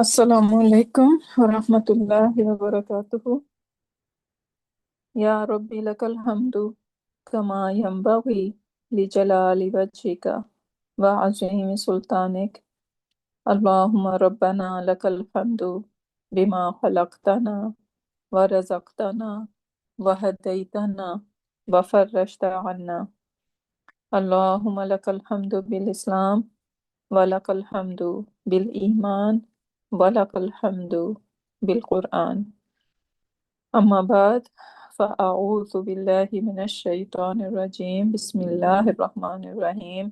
السلام علیکم ورحمۃ اللہ وبرکاتہ. یا ربی لک الحمد کما ینبغی لجلال وجهک وعظیم سلطانک. اللہم ربنا لک الحمد بما خلقتنا ورزقتنا وہدیتنا وفرجت عنا. اللہم لک الحمد بالاسلام ولک الحمد بالایمان ولک الحمد بالقرآن. اما بعد فاعوذ باللہ من الشیطان الرجیم. بسم اللہ الرحمن الرحیم.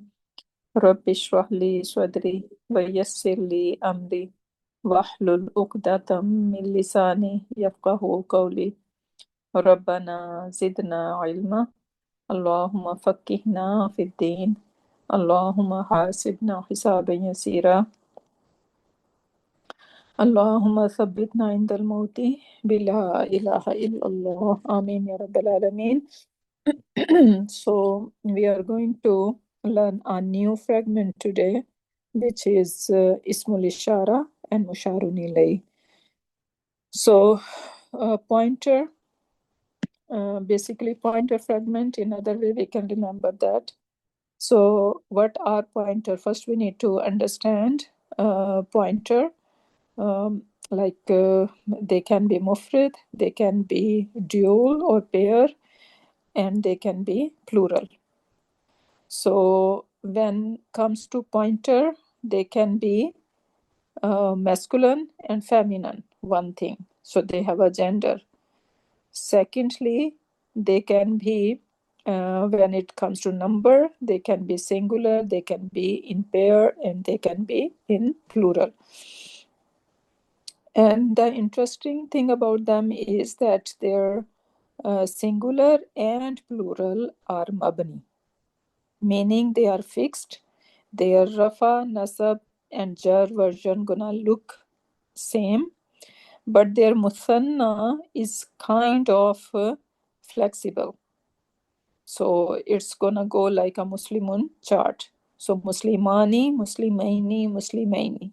رب اشرح لی صدری ویسر لی امری واحلل عقدۃ من لسانی یفقہوا قولی. ربنا زدنا علما. اللہم فقہنا فی الدین. اللہم حاسبنا حسابا یسیرا. اللہم ثبتنا عند الموت بلا الہ الا اللہ. آمین یا رب العالمین. So we are going to learn a new fragment today, which is Ismul Ishara and Musharun Ilay. So pointer, basically pointer fragment, in other way we can remember that. So what are pointer? First we need to understand pointer. They can be mufrid, they can be dual or pair, and they can be plural. So when comes to pointer, they can be masculine and feminine, one thing. So they have a gender. Secondly, they can be, when it comes to number, they can be singular, they can be in pair, and they can be in plural. And the interesting thing about them is that their singular and plural are mabni, meaning they are fixed. Their rafa, nasab, and jar version gonna look same, but their muthanna is kind of flexible. So it's gonna go like a Muslimun chart. So Muslimani, Muslimaini, Muslimaini,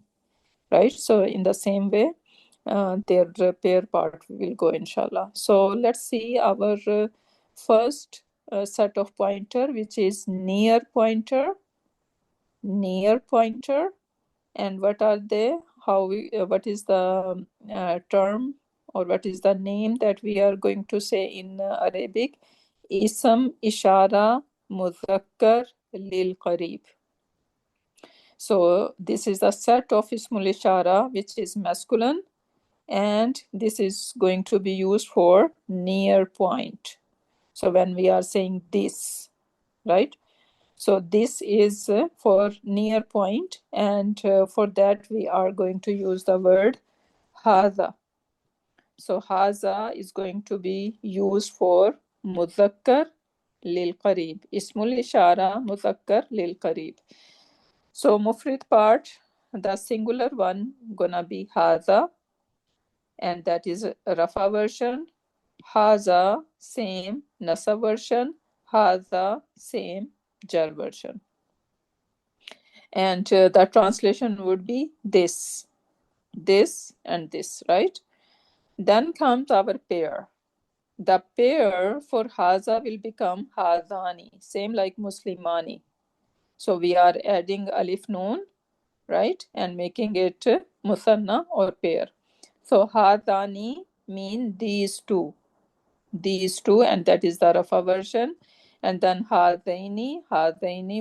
right? So in the same way, their pair part will go, inshallah. So let's see our first set of pointer, which is near pointer. Near pointer, and what are they? What is the term, or what is the name that we are going to say in Arabic? Ism Ishara Mudhakkar Lil Qarib. So this is the set of Ismul Ishara which is masculine, and this is going to be used for near point. So when we are saying this, right? So this is for near point, and for that we are going to use the word haza. So haza is going to be used for mudhakkar lil qarib. Ismul ishara mudhakkar lil qarib. So mufrid part, the singular one gonna be haza, and that is rafa version. Haza, same nasab version. Haza, same jar version. And the translation would be this, and this, right? Then comes our pair. The pair for haza will become hazani, same like muslimani. So we are adding alif noon, right, and making it muthanna or pair. So hazani mean these two, and that is the rafa version. And then hadaini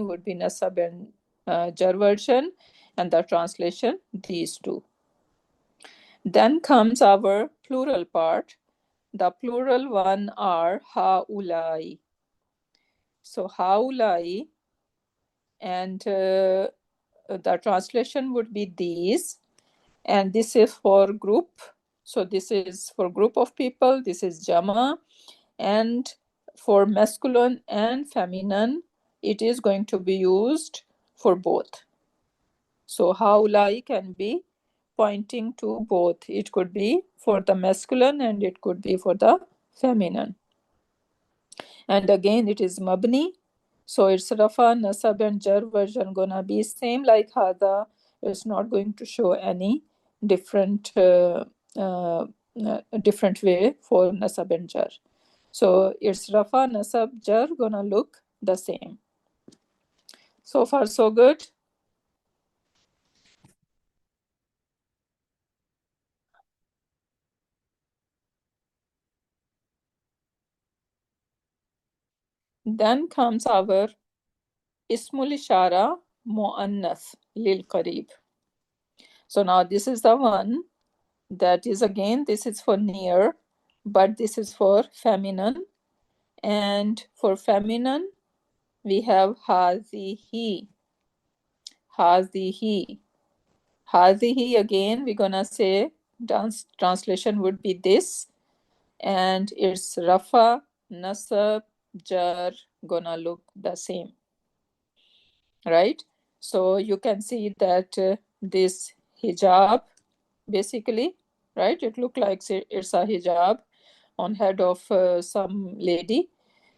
would be nasab and jar version, and the translation these two. Then comes our plural part. The plural one are haulai. So haulai, and the translation would be these, and this is for group. So this is for group of people, this is jama, and for masculine and feminine it is going to be used for both. So haulai can be pointing to both. It could be for the masculine and it could be for the feminine. And again it is mabni, so it's rafa, nasab, and jar version gonna be same like hada. It's not going to show any different different way for nasab and jar. So its rafa, nasab, jar gonna look the same. So far so good. Then comes our ismul ishara muannath lil qarib. So now this is the one that is, again, this is for near, but this is for feminine. And for feminine, we have hazihi. Hazihi. Hazihi, again, we're gonna say translation would be this, and its rafa, nasab, jar gonna look the same, right? So you can see that this hijab, basically, right? It look like it's a hijab on head of some lady.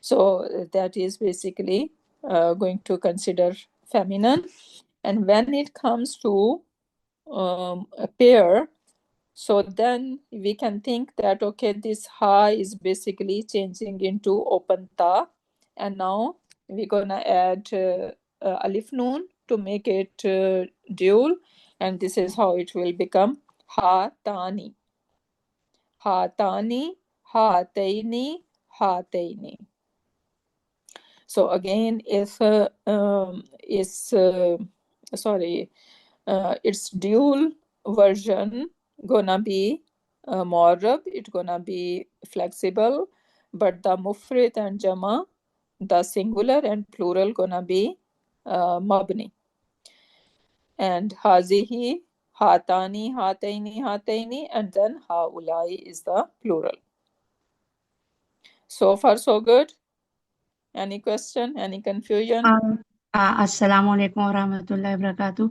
So that is basically going to consider feminine. And when it comes to a pair, so then we can think that, okay, this ha is basically changing into open ta, and now we're gonna add alif noon to make it dual, and this is how it will become ha tani. Ha tani, ha taini, ha taini. So again, if its dual version gonna be mu'arrab, it gonna be flexible, but the mufrid and jama, the singular and plural, gonna be mabni. And hazihi, hatani, hataini, hataini, and then haulai is the plural. So far so good. Any question, any confusion? Assalamu alaikum wa rahmatullahi wa barakatuh.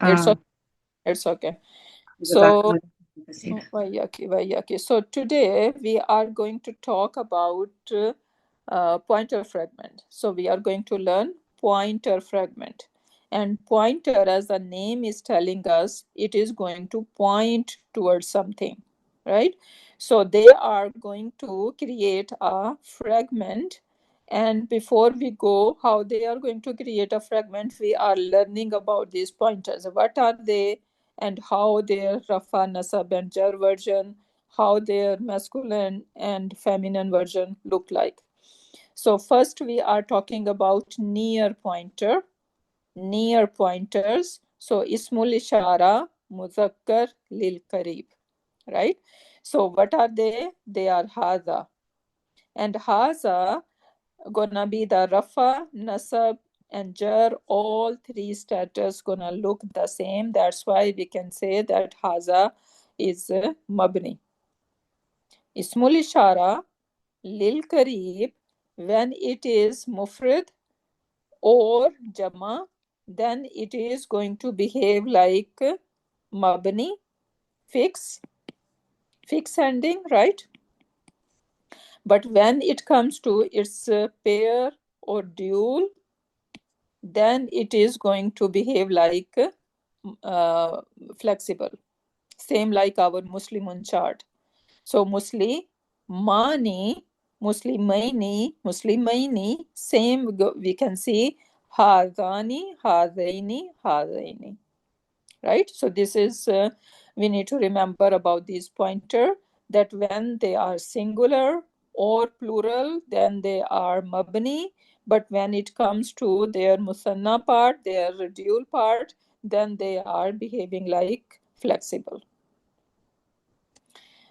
It's okay. It's okay. So, so today we are going to talk about pointer fragment. So we are going to learn pointer fragment. And pointer, as the name is telling us, it is going to point towards something, right? So they are going to create a fragment. And before we go, how they are going to create a fragment, we are learning about these pointers. What are they? And how their Rafa, Nasab, and Jar version, how their masculine and feminine version look like. So first we are talking about near pointer, near pointers. So Ismul Ishara, Muzakkar, Lil Karib, right? So what are they? They are Haza. And Haza gonna be the Rafa, Nasab, and Jar, all three status gonna look the same. That's why we can say that Haza is Mabni. Ismul Ishara, Lil Karib, when it is Mufrid or Jama, then it is going to behave like Mabni, fix ending, right? But when it comes to its pair or dual, then it is going to behave like flexible, same like our Muslimun chart. So Muslimani, Muslimaini, Muslimaini, same we can see Hadani, Hadaini, Hadaini, right? So this is, we need to remember about these pointer, that when they are singular or plural, then they are mabni, but when it comes to their musanna part, their dual part, then they are behaving like flexible.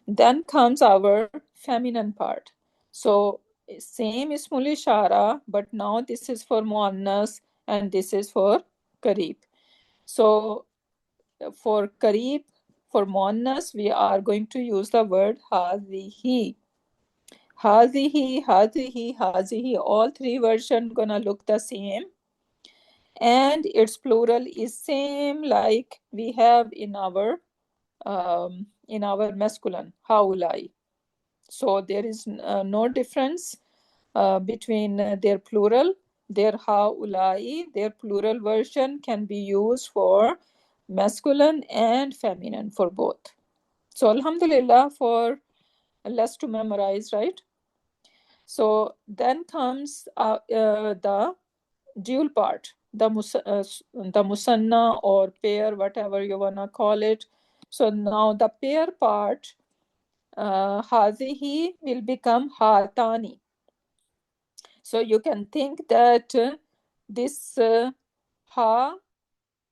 Then comes our feminine part. So same ismul ishara, but now this is for muannas and this is for karib. So for karib, for muannas, we are going to use the word hazihi. Hazihi, hazihi, hazihi. All three versions gonna look the same. And its plural is same like we have in our masculine, haulai. So there is no difference between their plural. their haulai, their plural version can be used for masculine and feminine, for both. So alhamdulillah, for less to memorize, right? So then comes the dual part, the musanna or pair, whatever you wanna call it. So now the pair part, hazihi will become hatani. So you can think that this ha,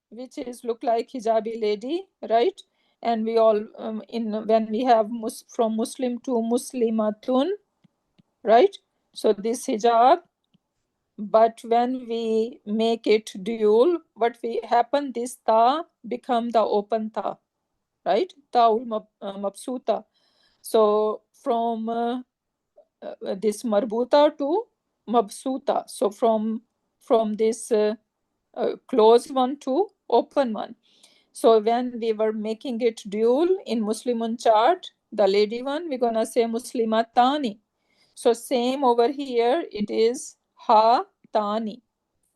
which is look like hijabi lady, right? And we all when we have from Muslim to Muslimatun, right? So this hijab, but when we make it dual, what we happen, this ta become the open ta, right? Ta'ul mabsuta. So from this marbuta to mabsuta. So from this closed one to open one. So when we were making it dual in Muslimun chart, the lady one, we're gonna say Muslimatani. So same over here, it is ha tani,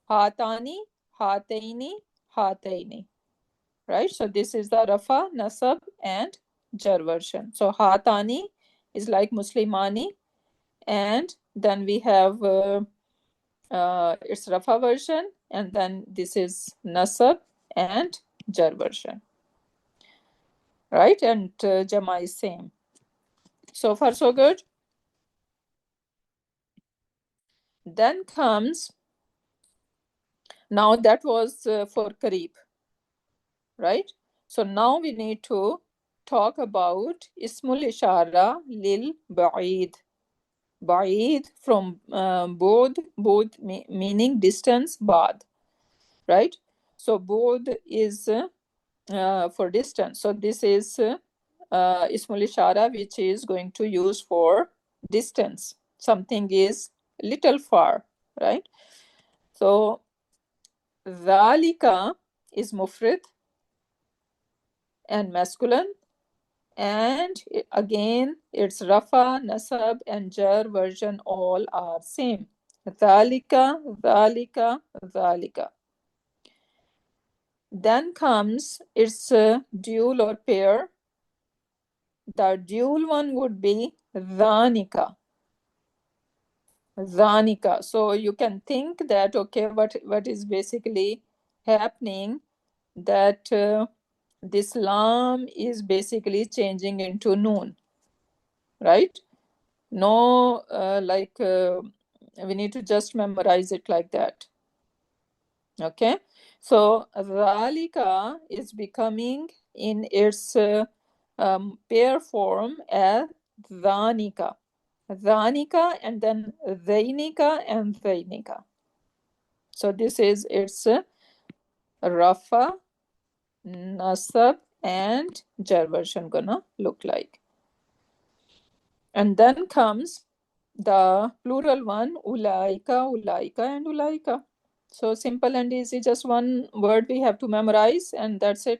hatani, hataini, hataini, right? So this is the rafa, nasab, and jar version. So hatani is like Muslimani, and then we have its rafa version, and then this is nasab and jar version, right? And jama is same. So far so good. Then comes, now that was for Kareeb, right? So now we need to talk about Ismul Ishara Lil Ba'id. Ba'id from Bod meaning distance, Bad, right? So Bod is for distance. So this is Ismul Ishara which is going to use for distance. Something is little far, right? So Zalika is mufrid and masculine, and again its rafa, nasab, and jar version all are same. Zalika, zalika, zalika. Then comes its dual or pair. The dual one would be dhanika. Dhanika. So you can think that, okay, what is basically happening, that this lam is basically changing into noon, right? No, we need to just memorize it like that. Okay, so Ralika is becoming in its pair form as Dhanika. Dhanika and then Dhainika and Dhainika. So this is its Rafa, Nasab, and Jar version gonna look like. And then comes the plural one, Ulaika, Ulaika, and Ulaika. So simple and easy, just one word we have to memorize, and that's it.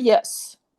Yes,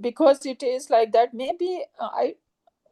because it is like that, maybe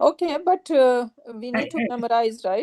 Okay, but we need to memorize, right?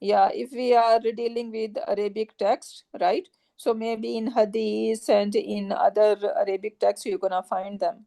if we are dealing with Arabic text, right? So maybe in Hadith and in other Arabic texts, you're gonna find them,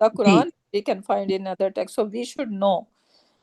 the Quran, we can find in other texts. So we should know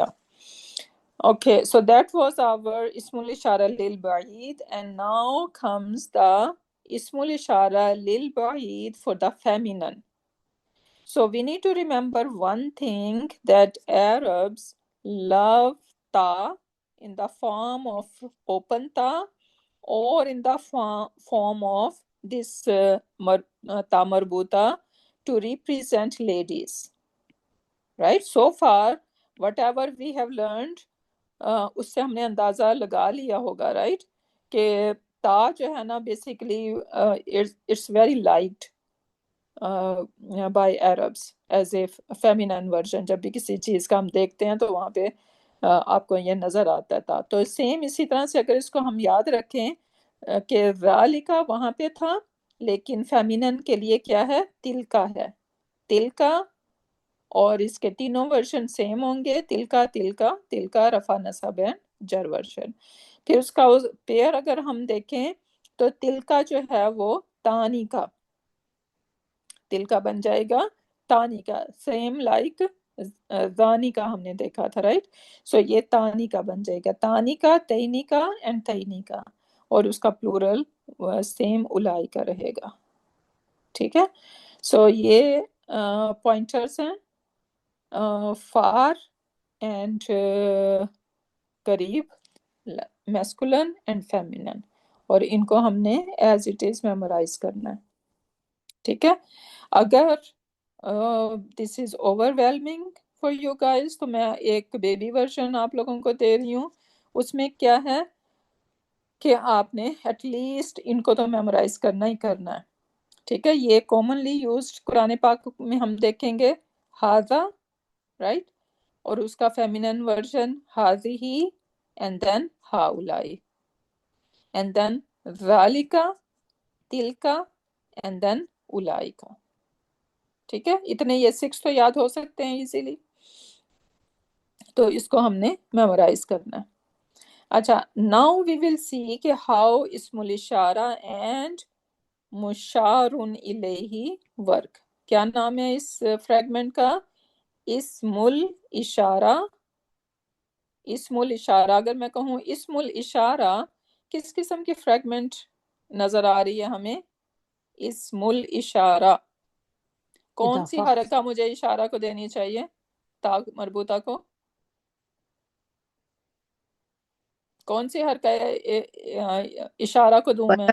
Yeah. Okay, so that was our Ismul Ishara Lil Ba'id, and now comes the Ismul Ishara Lil Ba'id for the feminine. So we need to remember one thing, that Arabs love ta in the form of open ta or in the form of this ta marbuta to represent ladies. Right? So far, whatever we have learned اس سے ہم نے اندازہ لگا لیا ہوگا right کہ تا جو ہے نا basically it's very light by Arabs as a feminine version. جب بھی کسی چیز کا ہم دیکھتے ہیں تو وہاں پہ آپ کو یہ نظر آتا تھا. تو سیم اسی طرح سے اگر اس کو ہم یاد رکھیں کہ ذالکا وہاں پہ تھا لیکن فیمینن کے لیے کیا ہے تلکا ہے. تلکا اور اس کے تینوں ورژن سیم ہوں گے. تلکا تلکا تلکا رفع نصب جر ورژن. پھر اس کا پیئر اگر ہم دیکھیں تو تلکا جو ہے وہ تانی کا تلکا بن جائے گا تانی کا سیم لائک زانی کا ہم نے دیکھا تھا رائٹ. سو یہ تانی کا بن جائے گا تانی کا تینی کا اینڈ تینی کا اور اس کا پلورل سیم الائی کا رہے گا. ٹھیک ہے. سو یہ پوائنٹرز ہیں فار اینڈ قریب میسکولن اینڈ فیمینن اور ان کو ہم نے ایز اٹ از میمورائز کرنا ہے. ٹھیک ہے. اگر دس از over whelming for you guys تو میں ایک بیبی ورژن آپ لوگوں کو دے رہی ہوں. اس میں کیا ہے کہ آپ نے ایٹ لیسٹ ان کو تو میمورائز کرنا ہی کرنا ہے. ٹھیک ہے. یہ کامنلی یوزڈ قرآن پاک میں ہم دیکھیں گے ہاذا رائٹ اور اس کا فیمینن ورژن ہاذیہی اینڈ دین ہاؤلائی اینڈ دین ذالکا تلکا اینڈ دین اولائکا. ٹھیک ہے. اتنے یہ 6 تو یاد ہو سکتے ہیں ایزیلی. تو اس کو ہم نے میمورائز کرنا ہے. اچھا ناؤ وی ول سی کہ ہاؤ اسم الاشارہ اینڈ مشار الیہ ورک. کیا نام ہے اس فریگمنٹ کا؟ اسم الاشارہ. اسم الاشارہ اگر میں کہوں اسم الاشارہ کس قسم کی فریگمنٹ نظر آ رہی ہے ہمیں؟ اسم الاشارہ کون سی اضافہ حرکہ مجھے اشارہ کو دینی چاہیے تا مربوطہ کو؟ کون سی حرکہ اشارہ کو دوں میں؟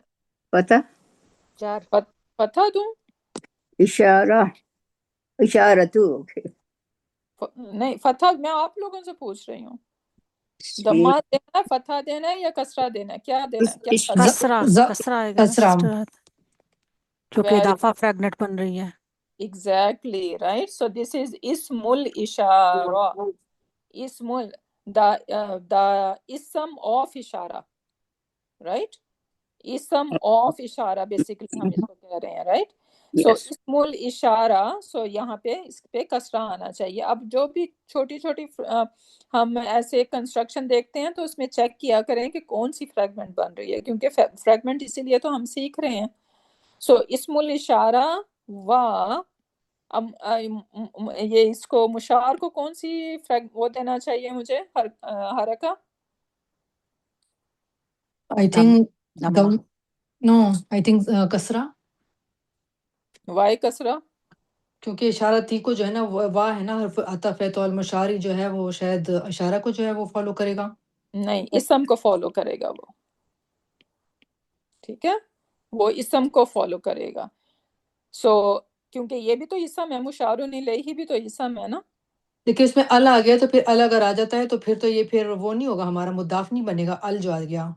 پتہ چار فتح دوں؟ اشارہ اشارتو اوکے نہیں فتح میں آپ لوگوں سے پوچھ رہی ہوں. ضمہ دینا ہے فتح دینا ہے یا کسرہ دینا ہے کیا دینا ہے کیا کسرہ کسرہ آئے گا نا کسرہ سسٹر کیونکہ اضافہ فریگنٹ بن رہی ہے. exactly right. So this is اسم الاشارہ. اسم the اسم of اشارہ right. اسم of اشارہ بیسیکلی ہم اس کو کہہ رہے ہیں رائٹ. سو یس اسم الاشارہ سو یہاں پہ اس پہ کسرہ آنا چاہیے. اب جو بھی چھوٹی چھوٹی ہم ایسے کنسٹرکشن دیکھتے ہیں تو اس میں چیک کیا کریں کہ کون سی فریگمنٹ بن رہی ہے کیونکہ فریگمنٹ اسی لیے تو ہم سیکھ رہے ہیں. سو اسم الاشارہ و یہ اس کو مشار کو کون سی وہ دینا چاہیے مجھے حرکہ؟ I think no, I think کسرہ وائی کسرہ کیونکہ اشارہ تی کو جو ہے نا واہ ہے نا حرف عطف ہے تو المشاری جو ہے وہ شاید اشارہ کو جو ہے وہ فالو کرے گا. نہیں اسم کو فالو کرے گا وہ. ٹھیک ہے وہ اسم کو فالو کرے گا. سو کیونکہ یہ بھی تو اسم ہے مشارون الیہ بھی تو اسم ہے نا. لیکن اس میں ال آ گیا تو پھر ال اگر آ جاتا ہے تو پھر تو یہ پھر وہ نہیں ہوگا ہمارا مضاف نہیں بنے گا ال جو آ گیا.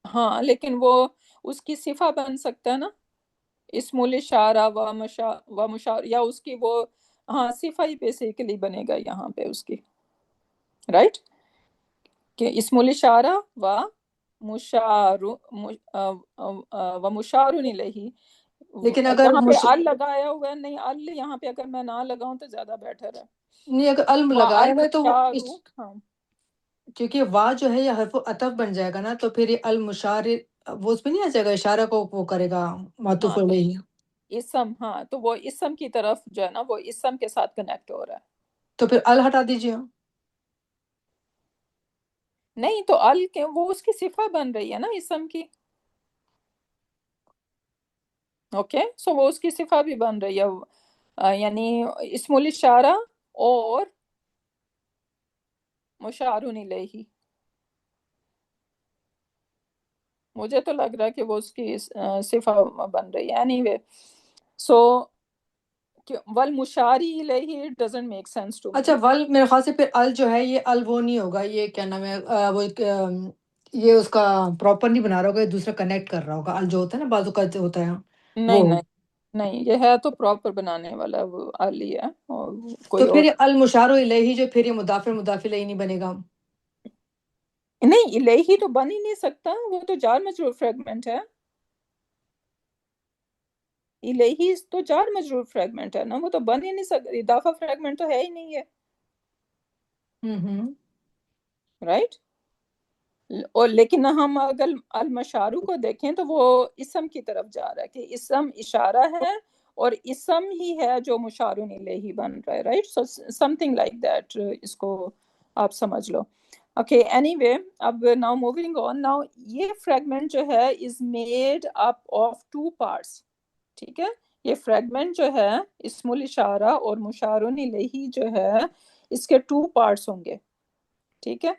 ہاں لیکن وہ اس کی صفہ بن سکتا ہے نا اسم الاشارہ و مشار یا اس کی وہ ہاں صفہ ہی بیسیکلی بنے گا یہاں پہ اس کی رائٹ کہ اسم الاشارہ و مشار و مشار الیہ. لیکن اگر جہاں پہ ال لگایا ہوا ہے نہیں ال یہاں پہ اگر میں نہ لگاؤں تو زیادہ بیٹر ہے. نہیں اگر الم لگایا ہوا ہے تو وہ ہاں کیونکہ وا جو ہے یہ حرف عطف بن جائے گا نا تو پھر یہ المشار وہ اس پہ نہیں آ جائے گا اشارہ کو وہ کرے گا معطوف ہاں علیہ. اسم ہاں تو وہ اسم کی طرف جو ہے نا وہ اسم کے ساتھ کنیکٹ ہو رہا ہے. تو پھر ال ہٹا دیجیے. نہیں تو ال کے وہ اس کی صفہ بن رہی ہے نا اسم کی. اوکے سو وہ اس کی صفہ بھی بن رہی ہے یعنی اسم الاشارہ اور مشار الیہ. مجھے تو لگ رہا ہے کہ وہ اس کی صفہ بن رہی ہے. اینی وے سو والمشاری الیہ it doesn't make sense to me. اچھا ول میرے خیال سے پھر ال جو ہے یہ ال وہ نہیں ہوگا، یہ کیا نام ہے وہ یہ اس کا پراپر نہیں بنا رہا ہوگا، یہ دوسرا کنیکٹ کر رہا ہوگا، ال جو ہوتا ہے نا بازو کا جو ہوتا ہے نہیں وہ، نہیں نہیں، یہ ہے تو پراپر بنانے والا وہ علی ہے اور کوئی تو اور پھر یہ المشار الیہ جو پھر یہ مضاف مضاف الیہ نہیں بنے گا. نہیں، الیہ تو بن ہی نہیں سکتا، وہ تو جار مجرور فریگمنٹ ہے. الیہ تو جار مجرور فریگمنٹ ہے نا، وہ تو بن ہی نہیں سکتا، اضافہ فریگمنٹ تو ہے ہی نہیں ہے، رائٹ. اور لیکن ہم اگر المشارو کو دیکھیں تو وہ اسم کی طرف جا رہا ہے کہ اسم اشارہ ہے اور اسم ہی ہے جو مشارون الیہ بن رہا ہے، right. So something like that, اس کو آپ سمجھ لو. اوکے اینی وے، اب ناؤ موونگ آن. ناؤ یہ فریگمنٹ جو ہے is made up of 2 parts. ٹھیک ہے، یہ فریگمنٹ جو ہے اسم الاشارہ اور مشارون الیہ جو ہے اس کے 2 parts ہوں گے. ٹھیک ہے،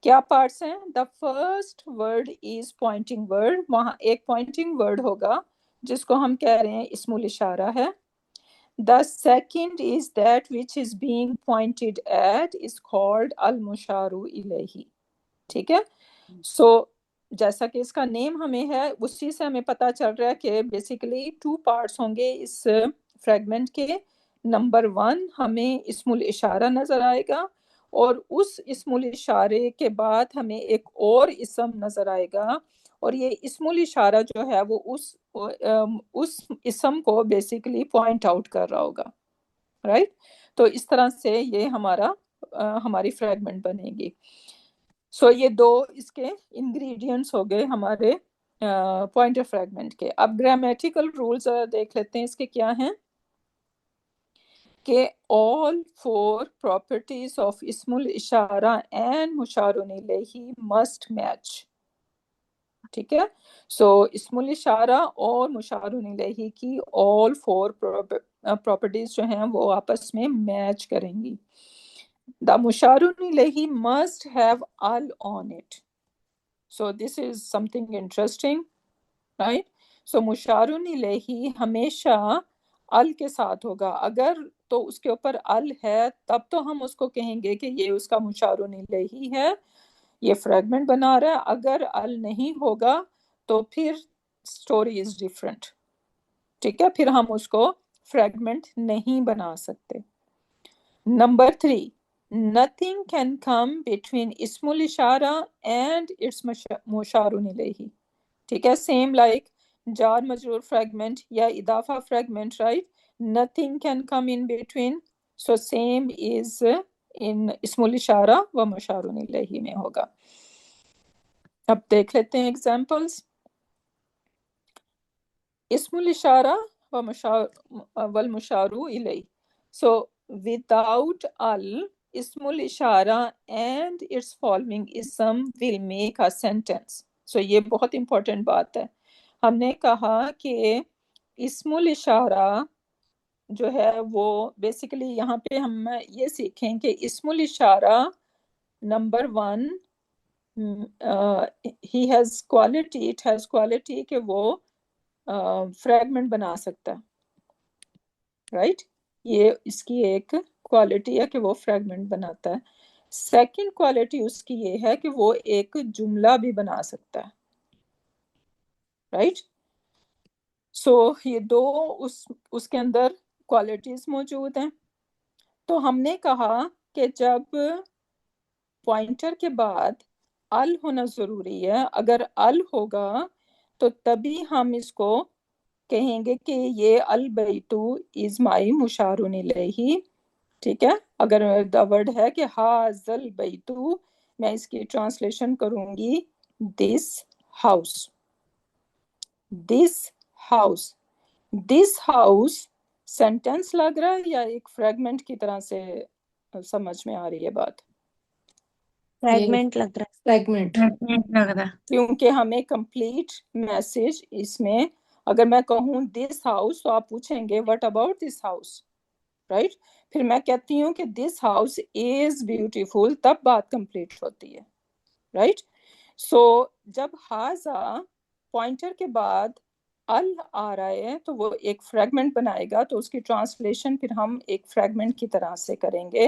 کیا پارٹس ہیں؟ The first word is pointing word, وہاں ایک پوائنٹنگ ورڈ ہوگا جس کو ہم کہہ رہے ہیں اسم الاشارہ ہے. The second is that which is being pointed at is called المشار الیہ. ٹھیک ہے، سو جیسا کہ اس کا نیم ہمیں ہے اسی سے ہمیں پتہ چل رہا ہے کہ بیسیکلی 2 parts ہوں گے اس فریگمنٹ کے. نمبر 1 ہمیں اسم الاشارہ نظر آئے گا، اور اس اسم الاشارے کے بعد ہمیں ایک اور اسم نظر آئے گا، اور یہ اسم الاشارہ جو ہے وہ اس اسم کو بیسیکلی پوائنٹ آؤٹ کر رہا ہوگا، رائٹ. تو اس طرح سے یہ ہماری فریگمنٹ بنے گی. سو یہ 2 اس کے انگریڈینٹس ہو گئے ہمارے پوائنٹر فریگمنٹ کے. اب گرامیٹیکل رولز دیکھ لیتے ہیں اس کے کیا ہیں، کہ all 4 properties of اسم الاشارہ and مشارون الیہ must match. ٹھیک ہے، سو اسم الاشارہ اور مشارون الیہ کی all 4 properties جو ہیں وہ آپس میں میچ کریں گی. The مشارون الیہ must have al on it. So this is something interesting, right? So مشارون الیہ ہمیشہ ال کے ساتھ ہوگا. اگر تو اس کے اوپر ال ہے تب تو ہم اس کو کہیں گے کہ یہ اس کا مشارون الیہ ہے، یہ فریگمنٹ بنا رہا ہے. اگر ال نہیں ہوگا تو پھر سٹوری از ڈیفرنٹ. ٹھیک ہے، پھر ہم اس کو فریگمنٹ نہیں بنا سکتے. Number 3، nothing can come between اسم الاشارہ and its مشارون الیہ. ٹھیک ہے، سیم لائک جار مجرور فریگمنٹ یا اضافہ fragment, right. nothing can come in between. So same is in اسم الاشارہ و مشارون الیہ میں ہوگا. اب دیکھ لیتے ہیں ایگزامپلس. اسم الاشارہ والمشار الیہ. So without al, اسم الاشارہ and its following ism will make a sentence. So یہ بہت امپورٹنٹ بات ہے. ہم نے کہا کہ اسم الاشارہ جو ہے وہ بیسیکلی یہاں پہ ہم یہ سیکھیں کہ اسم الاشارہ number 1 he has quality, it has quality کہ وہ فریگمنٹ بنا سکتا ہے، رائٹ. یہ اس کی ایک کوالٹی ہے کہ وہ فریگمنٹ بناتا ہے. سیکنڈ کوالٹی اس کی یہ ہے کہ وہ ایک جملہ بھی بنا سکتا ہے، رائٹ. سو یہ 2 اس کے اندر کوالٹیز موجود ہیں. تو ہم نے کہا کہ جب پوائنٹر کے بعد ال ہونا ضروری ہے، اگر ال ہوگا تو تبھی ہم اس کو کہیں گے کہ یہ البیتو از مائی مشارون الیہ. ٹھیک ہے، اگر دا ورڈ ہے کہ ہاذل بیتو، میں اس کی ٹرانسلیشن کروں گی this house. This house, this house sentence لگ رہا ہے یا ایک فریگمنٹ کی طرح سے سمجھ میں آ رہی ہے بات؟ فریگمنٹ لگ رہا فریگمنٹ لگ رہا ہے. کیونکہ ہمیں کمپلیٹ میسج اس میں، اگر میں کہوں دس ہاؤس تو آپ پوچھیں گے what about this house, right. پھر میں کہتی ہوں کہ دس ہاؤس از بیوٹیفل، تب بات کمپلیٹ ہوتی ہے، رائٹ. سو جب ہاذا پوائنٹر کے بعد ال آ رہا ہے تو وہ ایک فریگمنٹ بنائے گا، تو اس کی ٹرانسلیشن پھر ہم ایک فریگمنٹ کی طرح سے کریں گے،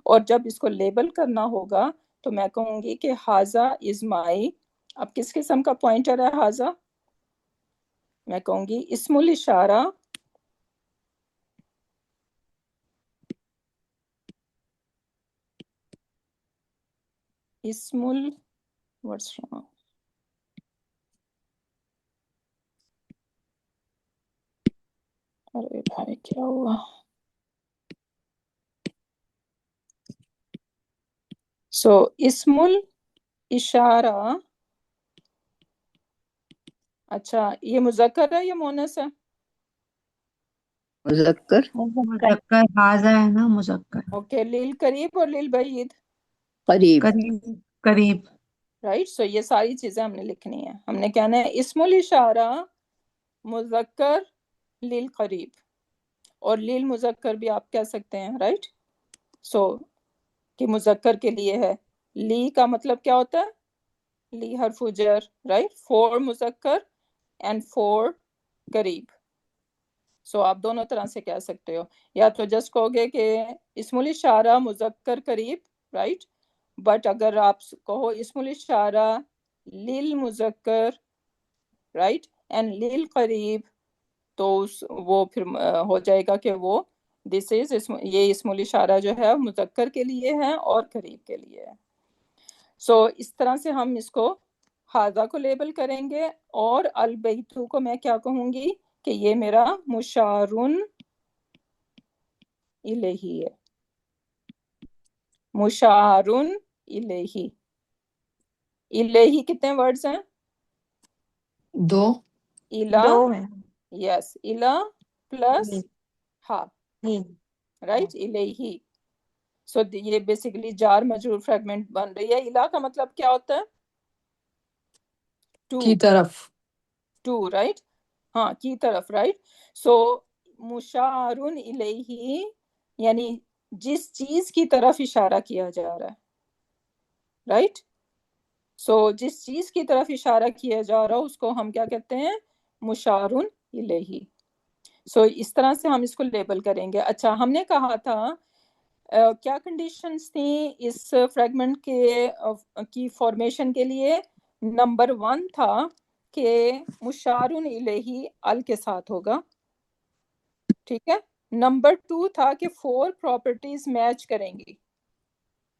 اور جب اس کو لیبل کرنا ہوگا تو میں کہوں گی کہ ہاذا از مائی، اب کس قسم کا پوائنٹر ہے ہاذا؟ میں کہوں گی اسم الاشارہ اسم ال what's wrong؟ ارے بھائی کیا ہوا؟ سو اسم الاشارہ، اچھا یہ مذکر ہے یا مؤنث ہے؟ مذکر مذکر ہاذا ہے نا، مذکر اوکے، لیل قریب اور لیل بعید، قریب قریب قریب رائٹ. سو یہ ساری چیزیں ہم نے لکھنی ہے، ہم نے کہنا ہے اسم الاشارہ مذکر لیل قریب، اور لیل مذکر بھی آپ کہہ سکتے ہیں، رائٹ. سو کہ مذکر کے لیے ہے، لی کا مطلب کیا ہوتا ہے؟ لی حرف جر، رائٹ، فور مذکر اینڈ فور قریب. سو آپ دونوں طرح سے کہہ سکتے ہو، یا تو جسٹ کہو گے کہ اسم الاشارہ مذکر قریب، رائٹ، بٹ اگر آپ کہو اسم الاشارہ للمذکر، رائٹ، اینڈ للقریب، تو وہ پھر ہو جائے گا کہ وہ دس از یہ اسم الاشارہ جو ہے مذکر کے لیے ہے اور قریب کے لیے ہے. سو اس طرح سے ہم اس کو ہاذا کو لیبل کریں گے، اور البیتو کو میں کیا کہوں گی کہ یہ میرا مشارن الیہی ہے، مشارن الیہی. الیہی کتنے ورڈز ہیں؟ 2 الا، دو ہے یس، الا پلس ہا، ہی رائٹ، الیہی. سو یہ بیسیکلی جار مجرور فریگمنٹ بن رہی ہے. الا کا مطلب کیا ہوتا ہے؟ ٹو، کی طرف. ٹو، رائٹ، ہاں کی طرف، رائٹ. سو مشارن الیہی یعنی جس چیز کی طرف اشارہ کیا جا رہا ہے، رائٹ. سو جس چیز کی طرف اشارہ کیا جا رہا ہو اس کو ہم کیا کہتے ہیں؟ مشارن الیہی. سو اس طرح سے ہم اس کو لیبل کریں گے. اچھا، ہم نے کہا تھا کیا کنڈیشنز تھیں اس فریگمنٹ کی فارمیشن کے لیے؟ نمبر 1 تھا کہ مشارن الیہی ال کے ساتھ ہوگا، ٹھیک ہے. نمبر 2 تھا کہ 4 پراپرٹیز میچ کریں گی،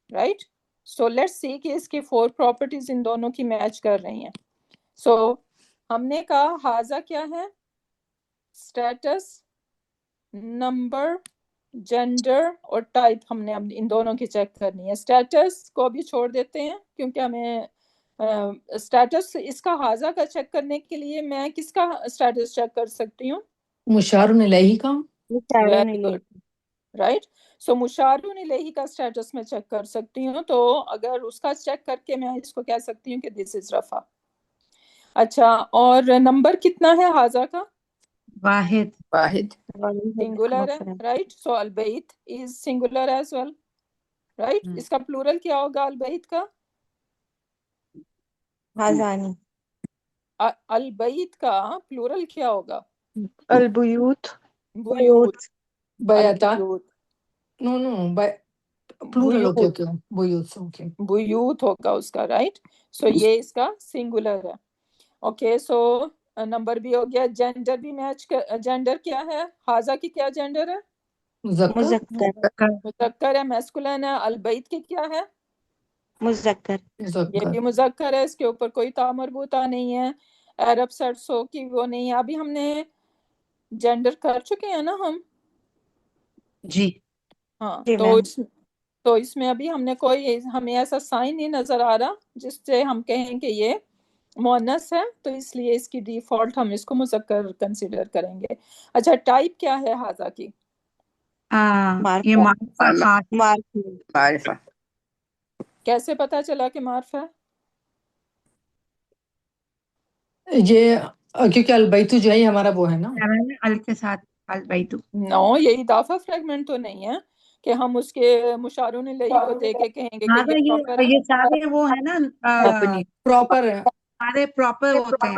رائٹ. سو لیٹس سی کہ اس کی 4 پراپرٹیز ان دونوں کی میچ کر رہی ہیں. سو ہم نے کہا ہاذا کیا ہے؟ اسٹیٹس، نمبر، جینڈر اور ٹائپ. ہم نے ان دونوں کی چیک کرنی ہے. اسٹیٹس کو بھی چھوڑ دیتے ہیں کیونکہ ہمیں اسٹیٹس اس کا ہاذا کا چیک کرنے کے لیے میں کس کا اسٹیٹس چیک کر سکتی ہوں؟ مشارن الیہی کا. مشارن ویری گڈ، الیہی رائٹ. سو مشارن الیہی کا اسٹیٹس میں چیک کر سکتی ہوں، تو اگر اس کا چیک کر کے میں اس کو کہہ سکتی ہوں کہ دس از رفع. اچھا، اور نمبر کتنا ہے ہاذا کا؟ واحد واحد سنگولر ہے، رائٹ. سو البیت is singular as well, right. اس کا پلورل کیا ہوگا البیت کا؟ ہازانی البیت کا پلورل کیا ہوگا؟ البیوت بیوت، بیاتان. البیوت، نو پلورل. اوکے اوکے بیوت. اوکے. بیوت ہوگا اس کا، رائٹ. سو یہ اس کا سنگولر ہے. اوکے، سو نمبر بھی ہو گیا. جینڈر بھی میچ جینڈر کیا ہے ہاذا کی؟ کیا جینڈر ہے؟ مذکر. مذکر مذکر ہے، میسکولین ہے. البیت کی کیا ہے؟ مذکر یہ مذکر. بھی مذکر ہے، اس کے اوپر کوئی تا مربوطہ نہیں ہے. عرب سیٹس ہو کی وہ نہیں ہے. ابھی ہم نے جینڈر کر چکے ہیں نا ہم، جی. ہاں. جی تو میم. اس میں ابھی ہم نے کوئی ہمیں ایسا سائن نہیں نظر آ رہا جس سے ہم کہیں کہ یہ مؤنث ہے، تو اس لیے اس کی ڈیفالٹ ہم اس کو مذکر کنسیڈر کریں گے. اچھا، ٹائپ کیا ہے ہاذا کی؟ یہ معرفہ معرفہ خاص. معرفہ معرفہ. کیسے پتا چلا کہ معرفہ ہے؟ یہ کیونکہ البیت جو ہے یہ ہمارا وہ ہے نا. ال کے ساتھ البیت. نو، یہ اضافہ فریگمنٹ تو نہیں ہے کہ ہم اس کے مشارن الیہی کو دے کے کہیں گے کہ ہاں، یہ پراپر ہے. یہ سارے وہ ہے نا، اپنی پراپر سارے پراپر ہوتے ہیں.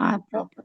are proper.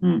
Hmm.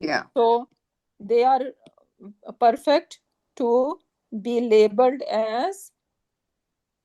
Yeah. so they are perfect to be labeled as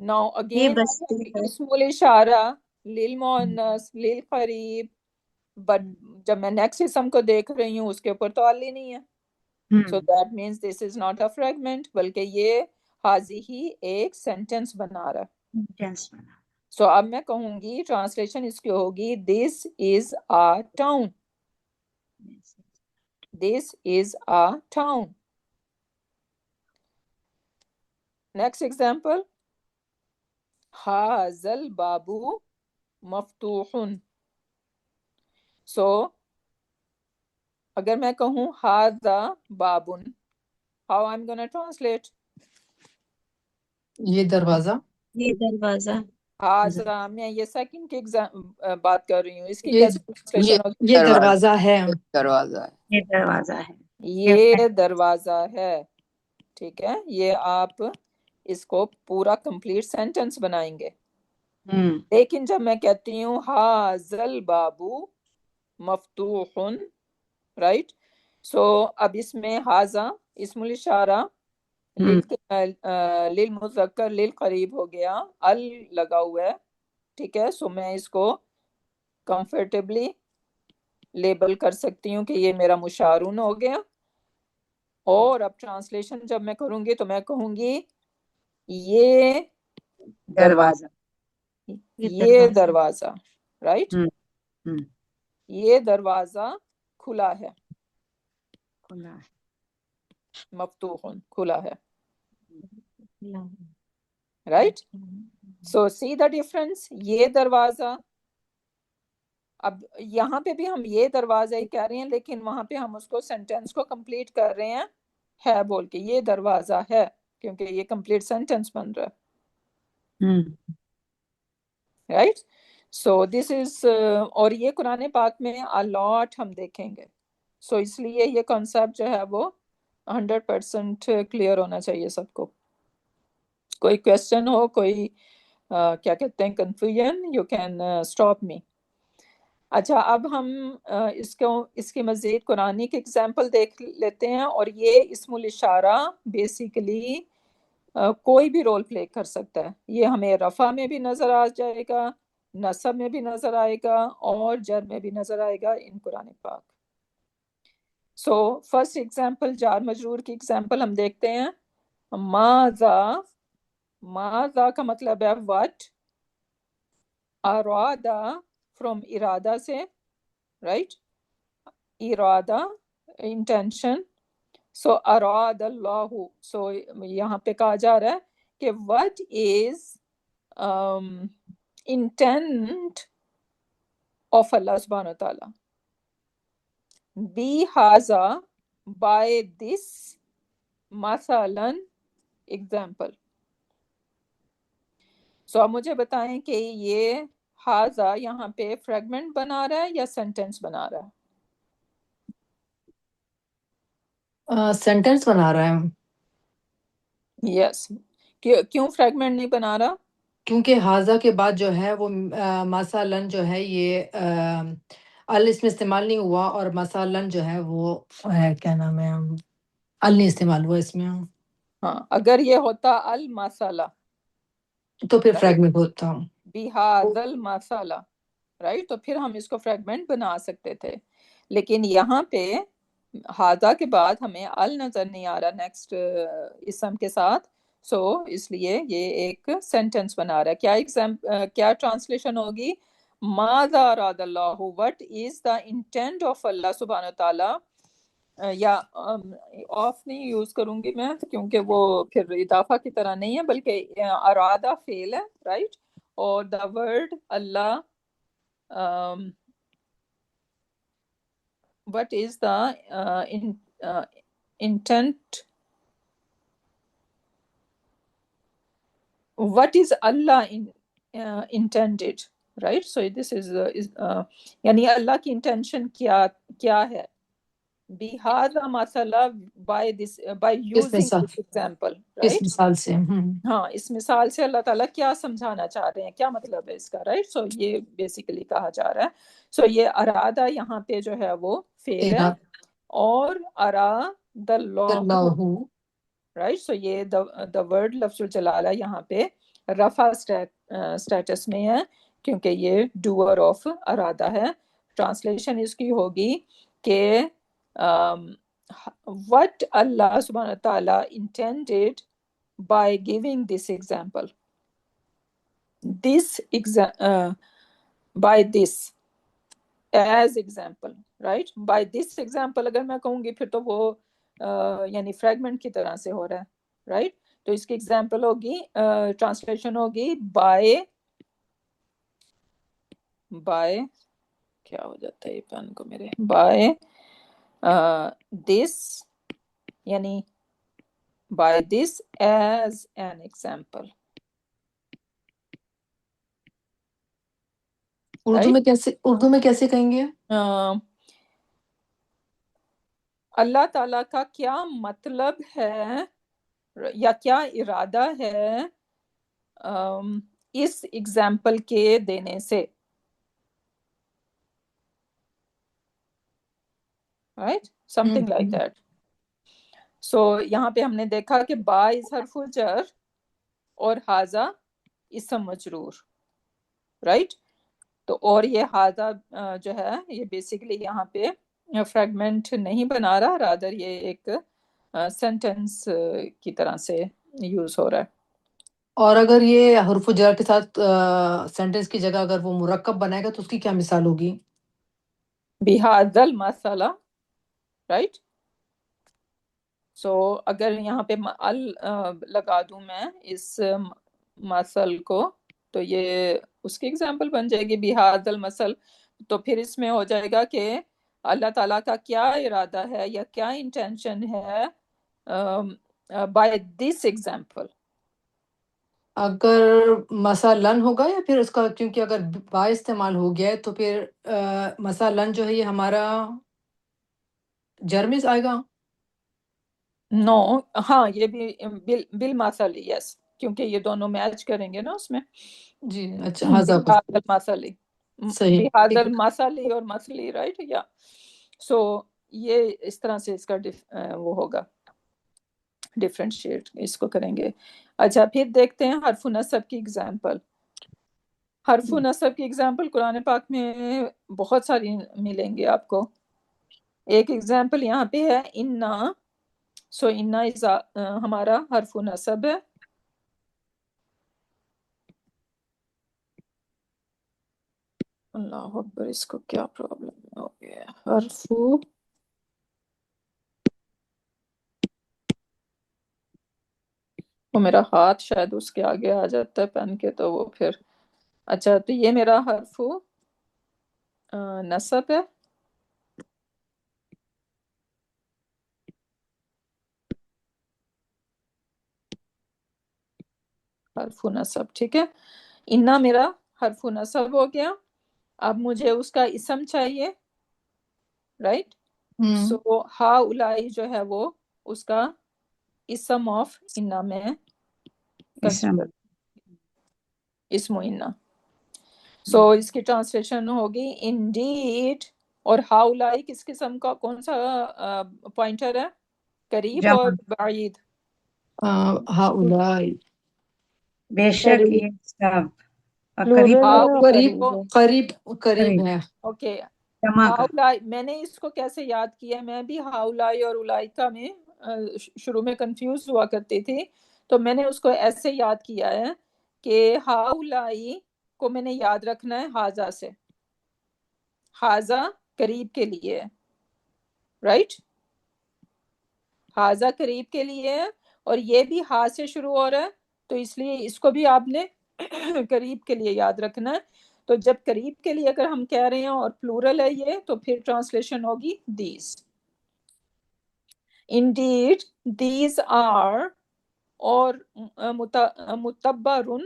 now یہ again بستی ہے. اسم الاشارہ للمؤنث للقریب بٹ جب میں نیکسٹ اسم کو دیکھ رہی ہوں اس کے اوپر تو ال ہی نہیں ہے. So that means this is not a fragment بلکہ یہ حاضی ہی ایک سینٹینس بنا رہا ہے. ٹینس بنا. سو اب میں کہوں گی ٹرانسلیشن اس کی ہوگی دس از a town. This is a town. Next example. هذا الباب مفتوح. So اگر میں کہوں هذا باب, how I'm going to translate? یہ دروازہ. یہ دروازہ. هذا میں یہ سیکنڈ کی بات کر رہی ہوں. اس کی یہ کیسے ٹرانسلیشن ہوگی؟ یہ دروازہ ہے. دروازہ ہے. یہ دروازہ ہے. یہ دروازہ ہے. ٹھیک ہے, یہ آپ اس کو پورا کمپلیٹ سینٹینس بنائیں گے. لیکن جب میں کہتی ہوں هذا الباب مفتوح, رائٹ, سو اب اس میں هذا اسم الاشارہ للمذکر للقریب ہو گیا, ال لگا ہوا ہے. ٹھیک ہے, سو میں اس کو کمفرٹیبلی لیبل کر سکتی ہوں کہ یہ میرا مشارون ہو گیا. اور اب ٹرانسلیشن جب میں کروں گی تو میں کہوں گی یہ دروازہ, یہ دروازہ, رائٹ, یہ دروازہ کھلا ہے. مفتوح کھلا ہے, right. So C the difference. یہ دروازہ, اب یہاں پہ بھی ہم یہ دروازہ ہی کہہ رہے ہیں لیکن وہاں پہ ہم اس کو سینٹینس کو کمپلیٹ کر رہے ہیں ہے بول کے, یہ دروازہ ہے, کیونکہ یہ کمپلیٹ سینٹینس بن رہا ہے, رائٹ. سو دس از, اور یہ قرآن پاک میں الاٹ ہم دیکھیں گے. سو اس لیے یہ کانسیپٹ جو ہے وہ 100% کلیئر ہونا چاہیے سب کو. کوئی کویسچن ہو, کوئی کیا کہتے ہیں confusion, you can stop me. اچھا, اب ہم اس کی مزید قرآنی کی ایگزامپل دیکھ لیتے ہیں. اور یہ اسم الاشارہ بیسیکلی کوئی بھی رول پلے کر سکتا ہے. یہ ہمیں رفع میں بھی نظر آ جائے گا, نصب میں بھی نظر آئے گا, اور جر میں بھی نظر آئے گا ان قرآن پاک. سو فرسٹ ایگزامپل, جار مجرور کی ایگزامپل ہم دیکھتے ہیں. ماذا, ماذا کا مطلب ہے what. ارادہ فرام ارادہ سے, رائٹ, ارادہ انٹینشن. سو اراد اللہ, سو یہاں پہ کہا جا رہا ہے کہ what is intent of Allah subhanahu wa ta'ala. Be haza, by this, مثلاً example. سو اب مجھے بتائیں کہ یہ ہاضا یہاں پہ فریگمنٹ بنا رہا ہے یا سینٹینس بنا رہا ہے؟ سینٹینس بنا رہا ہے. یس. کیوں فریگمنٹ نہیں بنا رہا؟ کیونکہ حاضہ کے بعد جو ہے وہ مثلاً جو ہے یہ ال اس میں استعمال نہیں ہوا, اور مثلاً جو ہے وہ کیا نام ہے, ال نہیں استعمال ہوا اس میں. ہاں, اگر یہ ہوتا المثلہ تو پھر فریگمنٹ ہوتا. بہذا المثلہ, رائٹ, تو پھر ہم اس کو فریگمنٹ بنا سکتے تھے. لیکن یہاں پہ ہاضا کے بعد ہمیں ال نظر نہیں آ رہا نیکسٹ اسم کے ساتھ. سو اس لیے یہ ایک سینٹینس بنا رہا ہے. کیا ٹرانسلیشن ہوگی؟ ماذا اراد اللہ, what is the intent of اللہ سبحانہ تعالیٰ. یا آف نہیں یوز کروں گی میں کیونکہ وہ پھر اضافہ کی طرح نہیں ہے, بلکہ ارادہ فعل ہے, رائٹ, اور the word Allah, what is the intent, what is Allah intended, right. So this is یعنی اللہ کی انٹینشن کیا ہے. بہذا مسئلہ by using this example, us right. مثال سے. ہاں, اس مثال سے اللہ تعالیٰ کیا سمجھانا چاہ رہے ہیں, کیا مطلب ہے اس کا, رائٹ. سو یہ بیسیکلی کہا جا رہا ہے. سو یہ ارادہ یہاں پہ جو ہے وہ فعل ہے, اور اراد اللہ, رائٹ. سو یہ the word لفظ الجلالہ یہاں پہ رفع اسٹیٹس میں ہے کیونکہ یہ ڈوور آف ارادہ ہے. ٹرانسلیشن اس کی ہوگی کہ what Allah subhanahu wa ta'ala intended by giving this example. By this as example, right? By this example اگر میں کہوں گی پھر تو وہ یعنی فریگمنٹ کی طرح سے ہو رہا ہے، رائٹ؟ تو اس کی ایگزامپل ہوگی، ٹرانسلیشن ہوگی by کیا ہو جاتا ہے یہ پین کو میرے، by this یعنی by this as an example. Urdu میں کیسے کہیں گے؟ اللہ تعالیٰ کا کیا مطلب ہے یا کیا ارادہ ہے اس ایگزامپل کے دینے سے، right? Something like that. So یہاں پہ ہم نے دیکھا کہ با از حرف جر اور ہاذا اسم مجرور، رائٹ؟ تو اور یہ ہاذا جو ہے یہ بیسیکلی یہاں پہ فریگمنٹ نہیں بنا رہا، رادر یہ ایک سینٹنس کی طرح سے یوز ہو رہا ہے. اور اگر یہ حرف جر کے ساتھ سینٹنس کی جگہ اگر وہ مرکب بنائے گا تو اس کی کیا مثال ہوگی؟ بِهَذَا الْمَثَلَ، رائٹ؟ سو اگر یہاں پہ لگا دوں میں اس مثل کو تو یہ اس کی ایگزامپل بن جائے گی بِهَذَا الْمَثَلَ. تو پھر اس میں ہو جائے گا کہ اللہ تعالیٰ کا کیا ارادہ ہے یا کیا انٹینشن ہے by this example. اگر مثلاً ہوگا یا پھر اس کا، کیونکہ اگر با استعمال ہو گیا ہے تو پھر مثلاً جو ہے یہ ہمارا جرمز آئے گا. نو ہاں یہ بھی بالمثل، یس، کیونکہ یہ دونوں میچ کریں گے نا اس میں. جی اچھا، ہاضا بِهَذَا المثل، صحیح، بِهَذَا المثل اور مثلی، رائٹ؟ یا سو یہ اس طرح سے اس کا وہ ہوگا، ڈفرینشیٹ اس کو کریں گے. اچھا پھر دیکھتے ہیں حرف نصب کی ایگزامپل. حرف نصب کی ایگزامپل قرآن پاک میں بہت ساری ملیں گے آپ کو. ایک ایگزامپل یہاں پہ ہے انا. سو انا ہمارا حرف نصب ہے. اللہ اکبر، اس کو کیا پرابلم ہو گیا؟ حرف وہ میرا ہاتھ شاید اس کے آگے آ جاتا ہے پین کے، تو وہ پھر اچھا. تو یہ میرا حرف نصب ہے. حرف نصب، ٹھیک ہے. انا میرا حرف نصب ہو گیا. اب مجھے اس کا اسم چاہیے، رائٹ؟ سو ہا اولائی جو ہے وہ اس کا اسم آف انا میں کنسیڈر، اسم انا. سو اس کی ٹرانسلیشن ہوگی انڈیڈ. اور ہا اولائی کس قسم کا، کون سا پوائنٹر ہے؟ قریب اور بعید؟ ہا اولائی بے شک یہ سب قریب ہے. اوکے. جمع کا ہاؤلائی میں نے اس کو کیسے یاد کیا؟ میں بھی ہاؤلائی اور اولائکا میں شروع میں کنفیوز ہوا کرتی تھی، تو میں نے اس کو ایسے یاد کیا ہے کہ ہاؤلائی کو میں نے یاد رکھنا ہے ہاذا سے. ہاذا قریب کے لیے، رائٹ؟ ہاذا قریب کے لیے، اور یہ بھی ہا سے شروع ہو رہا ہے، تو اس لیے اس کو بھی آپ نے قریب کے لیے یاد رکھنا ہے. تو جب قریب کے لیے اگر ہم کہہ رہے ہیں اور پلورل ہے یہ، تو پھر ٹرانسلیشن ہوگی دیز. Indeed these are. اور متبرن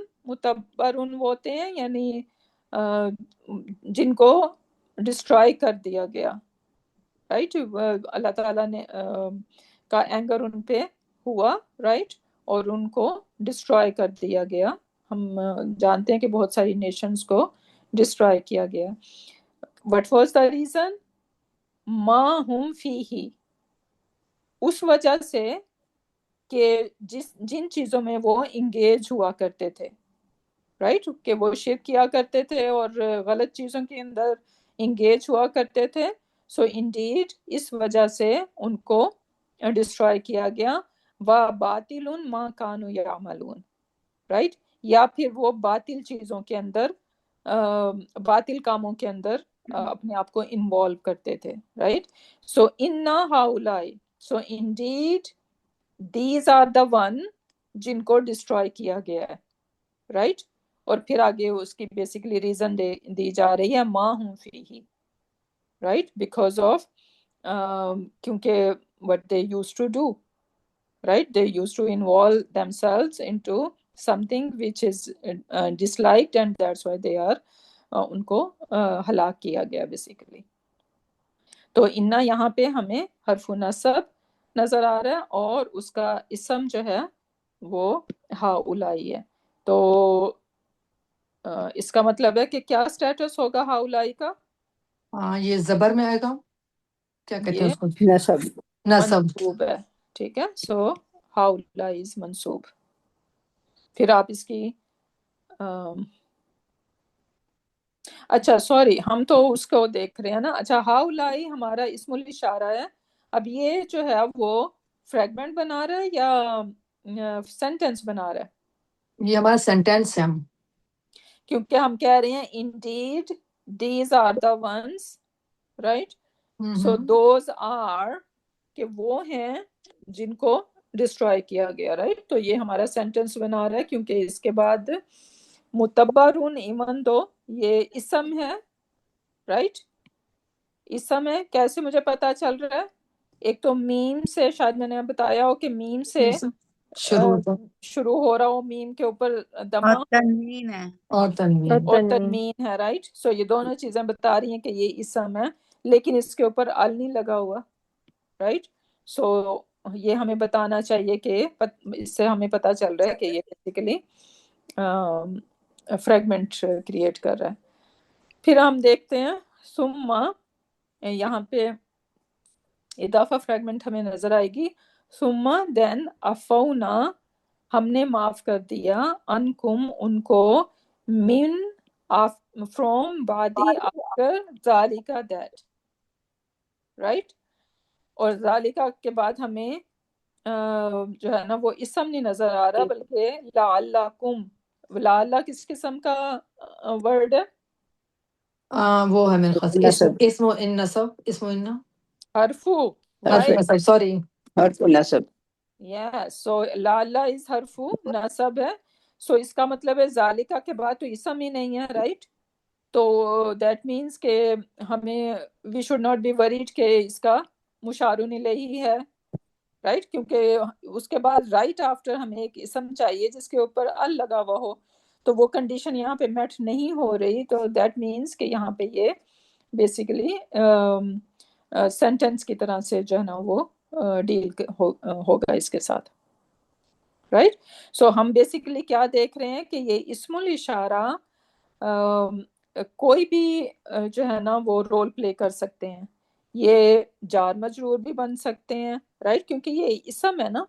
وہ ہوتے ہیں یعنی جن کو ڈسٹرائے کر دیا گیا، رائٹ؟ اللہ تعالیٰ نے کا اینگر ان پہ ہوا، رائٹ؟ اور ان کو ڈسٹرائے کر دیا گیا. ہم جانتے ہیں کہ بہت ساری نیشنز کو ڈسٹرائے کیا گیا. What was the reason? ما ہم فیہ، اس وجہ سے کہ جن چیزوں میں وہ انگیج ہوا کرتے تھے. رائٹ کہ وہ شرک کیا کرتے تھے اور غلط چیزوں کے اندر انگیج ہوا کرتے تھے. سو انڈیڈ اس وجہ سے ان کو ڈسٹروائے کیا گیا. وَبَاطِلٌ مَا كَانُوا يَعْمَلُونَ رائٹ یا پھر وہ باطل چیزوں کے اندر باطل کاموں کے اندر اپنے آپ کو انوالو کرتے تھے. رائٹ سو اِنَّا ہَؤُلَاءِ so indeed these are the one جن کو ڈسٹروائے کیا گیا ہے. رائٹ اور پھر آگے اس کی بیسیکلی ریزن دی جا رہی ہے ما ہم فیہ رائٹ بیکاز آف کیونکہ what they used to do right they used to involve themselves into something which is disliked and that's why they are ان کو ہلاک کیا گیا بیسیکلی. تو انا یہاں پہ ہمیں حرف نصب نظر آ رہا ہے اور اس کا اسم جو ہے وہ ہاؤلائی ہے. تو اس کا مطلب ہے کہ کیا سٹیٹس ہوگا ہاؤلائی کا؟ یہ زبر میں آئے گا، کیا کہتے ہیں یہ اس کو؟ نصب نصب. منصوب ہے. ٹھیک ہے سو ہاؤلائی از منصوب. پھر آپ اس کی اچھا سوری ہم تو اس کو دیکھ رہے ہیں نا. اچھا ہاؤلائی ہمارا اسم الاشارہ ہے. اب یہ جو ہے وہ فریگمنٹ بنا رہا ہے یا سینٹینس بنا رہا ہے؟ یہ ہمارا سینٹینس ہے. کیونکہ ہم کہہ رہے ہیں indeed these are the ones right so those are کہ وہ ہیں جن کو ڈسٹروائے کیا گیا. رائٹ تو یہ ہمارا سینٹینس بنا رہا ہے کیونکہ اس کے بعد متبرون ایمن دو یہ اسم ہے. رائٹ اسم ہے. کیسے مجھے پتا چل رہا ہے؟ ایک تو میم سے شاید میں نے بتایا ہو کہ میم سے شروع ہو رہا ہو، میم کے اوپر دمہ اور تنوین ہے اور تنوین. اور تنوین ہے. رائٹ سو یہ دونوں چیزیں بتا رہی ہیں کہ یہ اسم ہے لیکن اس کے اوپر ال نہیں لگا ہوا. رائٹ سو یہ ہمیں بتانا چاہیے کہ اس سے ہمیں پتہ چل رہا ہے کہ یہ بیسیکلی فریگمنٹ کریٹ کر رہا ہے. پھر ہم دیکھتے ہیں ثم یہاں پہ اضافہ فریگمنٹ ہمیں نظر آئے گی. ثم دین عفونا ہم نے معاف کر دیا انکم ان کو من فرام بعدی آفٹر ذالکا دیٹ. رائٹ اور ذالکا کے بعد ہمیں جو ہے نا وہ اسم نہیں نظر آ رہا بلکہ لعلکم. لعل کس قسم کا ورڈ ہے؟ وہ ہے میرے خیال سے نصب اسم و ان نصب. اسم و ان حرفو حرف رائٹ نصب سوری. حرف نصب yes so لعل از حرفو نصب ہے. سو اس کا مطلب ہے ذالکا کے بعد تو اسم ہی نہیں ہے. رائٹ تو دیٹ مینس کہ ہمیں we should not be worried کہ اس کا مشارون الیہ ہے. رائٹ کیونکہ اس کے بعد رائٹ آفٹر ہمیں ایک اسم چاہیے جس کے اوپر ال لگا ہوا ہو تو وہ کنڈیشن یہاں پہ میٹ نہیں ہو رہی. تو دیٹ مینس کہ یہاں پہ یہ بیسیکلی سینٹینس کی طرح سے جو ہے نا وہ ڈیل ہوگا اس کے ساتھ. رائٹ سو ہم بیسیکلی کیا دیکھ رہے ہیں کہ یہ اسم الاشارہ کوئی بھی جو ہے نا وہ رول پلے کر سکتے ہیں. یہ جار مجرور بھی بن سکتے ہیں. رائٹ کیونکہ یہ اسم ہے نا.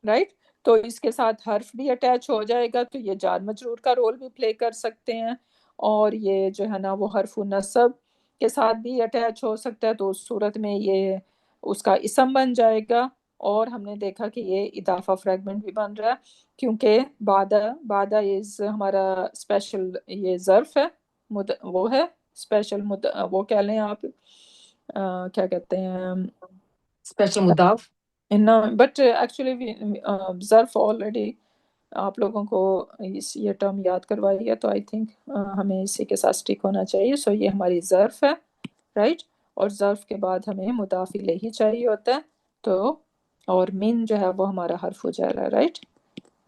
رائٹ تو اس کے ساتھ حرف بھی اٹیچ ہو جائے گا تو یہ جار مجرور کا رول بھی پلے کر سکتے ہیں اور یہ جو ہے نا وہ حرف نصب کے ساتھ بھی اٹیچ ہو سکتا ہے. تو اس صورت میں یہ اس کا اسم بن جائے گا. اور ہم نے دیکھا کہ یہ اضافہ فریگمنٹ بھی بن رہا ہے کیونکہ بعد از ہمارا اسپیشل یہ ظرف ہے وہ ہے اسپیشل وہ کہہ لیں آپ کیا کہتے ہیں اسپیشل مضاف. بٹ ایکچولی ظرف آلریڈی آپ لوگوں کو یہ ٹرم یاد کروائی ہے تو آئی تھنک ہمیں اسی کے ساتھ اسٹک ہونا چاہیے. سو یہ ہماری ظرف ہے. رائٹ اور ظرف کے بعد ہمیں مضاف الیہ چاہیے ہوتا ہے تو اور من جو ہے وہ ہمارا حرف ہو جائے گا. رائٹ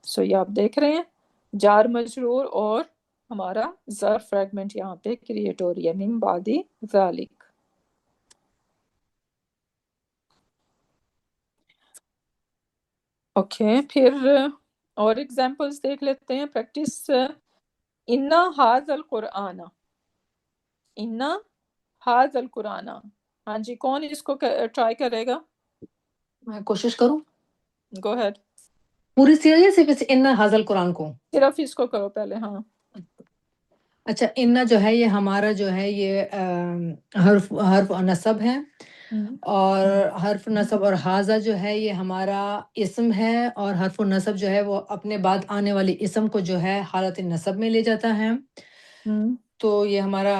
سو یہ آپ دیکھ رہے ہیں جار مجرور اور ہمارا ظرف فریگمنٹ یہاں پہ کریٹ ہو رہی ہے من بعدی ذالک. اوکے پھر اور ایگزامپلس دیکھ لیتے ہیں. پریکٹس انا ھذا القرآن انا ھذا القرآن. ہاں جی کون اس کو ٹرائی کرے گا؟ میں کوشش کروں. گو ہیڈ. پوری سیریز صرف ان ھذا القرآن کو صرف اس کو کرو پہلے. ہاں اچھا اننا جو ہے یہ ہمارا جو ہے یہ حرف نصب ہے، اور حرف نصب، اور حاضہ جو ہے یہ ہمارا اسم ہے، اور حرف نصب جو ہے وہ اپنے بعد آنے والی اسم کو جو ہے حالت نصب میں لے جاتا ہے، تو یہ ہمارا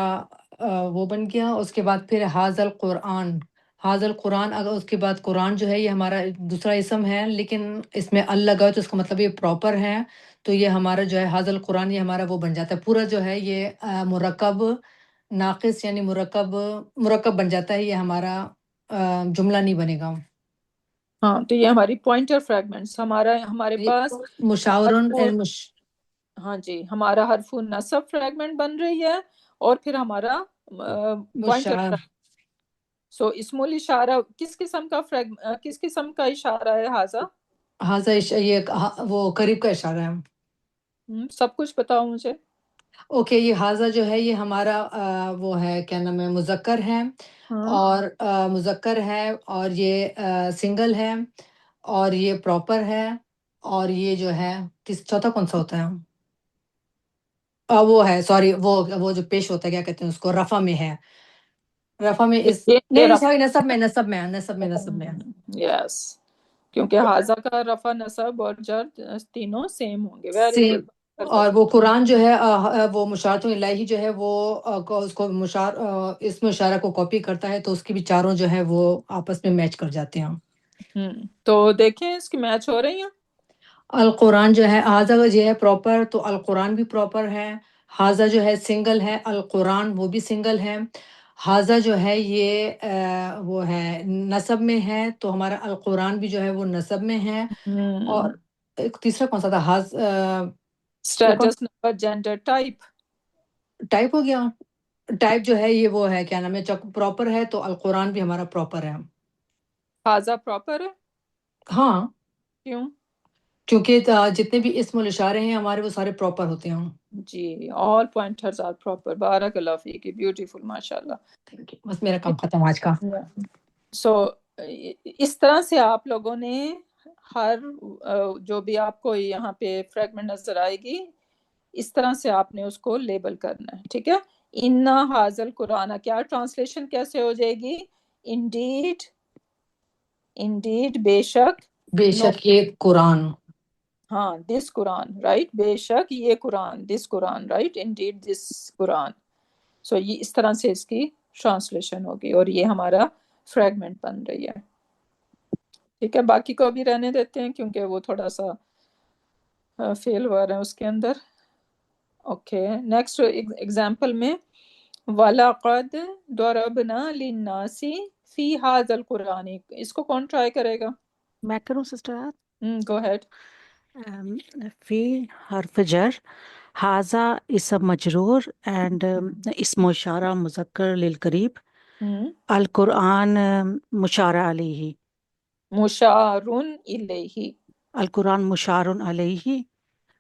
وہ بن گیا۔ اس کے بعد پھر حاضل القرآن، حاضل القرآن، اگر اس کے بعد قرآن جو ہے یہ ہمارا دوسرا اسم ہے، لیکن اس میں ال لگا ہو تو اس کا مطلب یہ پراپر ہے، تو یہ ہمارا جو ہے حاضل القرآن یہ ہمارا وہ بن جاتا ہے، پورا جو ہے یہ مرکب ناقص یعنی مرکب بن جاتا ہے، یہ ہمارا جملہ نہیں بنے گا۔ ہاں، تو یہ ہماری پوائنٹر فریگمنٹس ہمارے پاس مشاورن ہاں جی، ہمارا حرف نصب فریگمنٹ بن رہی ہے، اور پھر ہمارا پوائنٹر۔ سو اسم الاشارہ کس قسم کا اشارہ ہے؟ حاضہ یہ وہ قریب کا اشارہ ہے۔ سب کچھ بتاؤ مجھے۔ اوکے، یہ حاضہ جو ہے یہ ہمارا وہ ہے کیا نام ہے، مذکر ہے، اور مذکر ہے، اور یہ سنگل ہے، اور یہ پراپر ہے، اور یہ جو ہے چوتھا کون سا ہوتا ہے؟ وہ ہے سوری، وہ جو پیش ہوتا ہے کیا کہتے ہیں اس کو، رفع میں ہے، رفع میں اس نہیں سوری نصب میں یس، کیونکہ حاضہ کا رفع نصب اور جر تینوں سیم ہوں گے۔ Very same. گڈ۔ اور وہ قرآن جو ہے وہ مشارۃ الہی جو ہے وہ اس کو اسم اشارہ کو کاپی کرتا ہے، تو اس کی بھی چاروں جو ہے وہ آپس میں میچ کر جاتے ہیں۔ تو دیکھیں اس کی میچ ہو رہی ہیں۔ القرآن جو ہے حاضہ جو ہے پراپر، تو القرآن بھی پراپر ہے، حاضہ جو ہے سنگل ہے، القرآن وہ بھی سنگل ہے، حاضہ جو ہے یہ وہ ہے نصب میں ہے، تو ہمارا القرآن بھی جو ہے وہ نصب میں ہے، اور ایک تیسرا کون سا تھا؟ اسٹیٹس نمبر جینڈر ٹائپ ہو گیا، ٹائپ جو ہے یہ وہ ہے کیا نام ہے پراپر ہے، تو القرآن بھی ہمارا پراپر ہے۔ حاضہ پراپر ہے؟ ہاں، کیوں؟ کیونکہ جتنے بھی اسم الاشارے ہیں ہمارے وہ سارے پراپر ہوتے ہیں۔ جی، all pointers are proper۔ بارک اللہ فیک، بیوٹیفل، ماشاء اللہ۔ بس میرا کام ختم آج کا۔ سو اس طرح سے آپ لوگوں نے ہر جو بھی آپ کو یہاں پہ فریگمنٹ نظر آئے گی، اس طرح سے آپ نے اس کو لیبل کرنا ہے، ٹھیک ہے۔ اِنَّا حَاذَا الْقُرْآنَ، کیا ٹرانسلیشن کیسے ہو جائے گی؟ انڈیڈ بے شک، بے شک یہ قرآن، ہاں دس قرآن، رائٹ، بے شک یہ قرآن، دس قرآن، رائٹ، انڈیڈ دس قرآن۔ سو یہ اس طرح سے اس کی ٹرانسلیشن ہوگی، اور یہ ہمارا فریگمنٹ بن رہی ہے، ٹھیک ہے۔ باقی کو بھی رہنے دیتے ہیں کیونکہ وہ تھوڑا سا فیل ہوا رہا ہے اس کے اندر۔ اوکے، نیکسٹ ایگزامپل میں وَلَقَدْ ضَرَبْنَا لِلنَّاسِ فِي هَذَا الْقُرْآنِ، اس کو کون ٹرائی کرے گا؟ میں کروں سسٹر؟ گو ہیڈ۔ فی حرف جر، حاضہ اسم مجرور، اینڈ اسم اشارہ مذکر للقریب، القرآن مشارہ علیہ، مشارن الیہ، القرآن مشارن علیہ،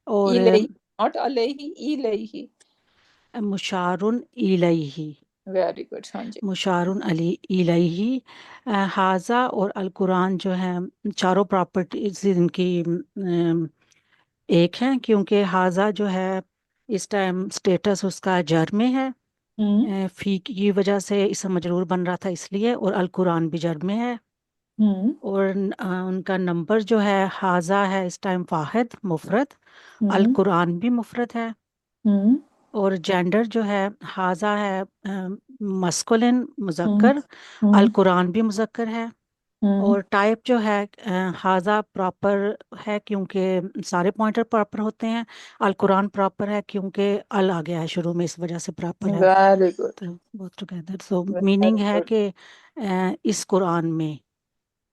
اور الیہ، ناٹ علیہ، الیہ، مشارن الیہ، ویری گڈ، ہاں جی۔ مشارن علی الیہ۔ حاضہ اور القرآن جو ہیں چاروں پراپرٹیز ان کی ایک ہیں، کیونکہ حاضہ جو ہے اس ٹائم سٹیٹس اس کا جر میں ہے، فی کی وجہ سے اسم مجرور بن رہا تھا اس لیے، اور القرآن بھی جر میں ہے، اور ان کا نمبر جو ہے حاضہ ہے اس ٹائم واحد مفرد، القرآن بھی مفرد ہے، اور جینڈر جو ہے حاضہ ہے مسکولن مذکر، القرآن بھی مذکر ہے، اور ٹائپ جو ہے حاضہ پراپر ہے کیونکہ سارے پوائنٹر پراپر ہوتے ہیں، القرآن پراپر ہے کیونکہ ال آ گیا ہے شروع میں، اس وجہ سے پراپر ہے، ویری گڈ، تو both together۔ سو میننگ ہے کہ اس قرآن میں،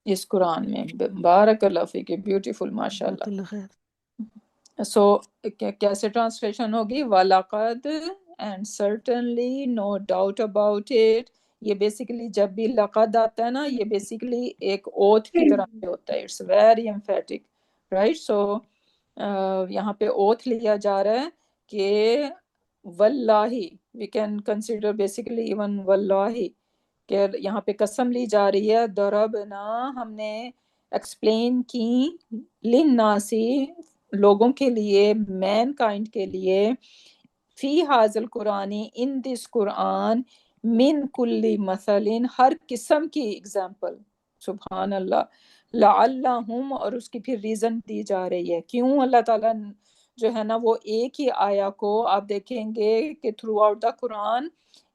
اس قرآن میں، بارک اللہ فیک، بیوٹیفل، ماشاء جزاک اللہ۔ اللہ خیر۔ سو کیسے ٹرانسلیشن ہوگی؟ وَلَقَدْ، and certainly, know doubt about it. یہ بیسیکلی جب بھی لقد آتا ہے نا، یہ بیسیکلی ایک اوتھ کی طرح سے ہوتا ہے، it's very emphatic, right. So یہاں پہ اوتھ لیا جا رہا ہے کہ واللہ، we can consider basically even واللہ، کہ یہاں پہ قسم لی جا رہی ہے، ضربنا، ہم نے ایکسپلین کی، للناسی، لوگوں کے لیے، مین کائنڈ کے لیے، فی حاضل قرآنی ان دس قرآن من کلی مثلن ہر قسم کی اگزامپل. سبحان اللہ. لعلہم اور اس کی پھر ریزن دی جا رہی ہے کیوں اللہ تعالیٰ جو ہے نا وہ ایک ہی آیا کو آپ دیکھیں گے کہ تھرو آؤٹ دا قرآن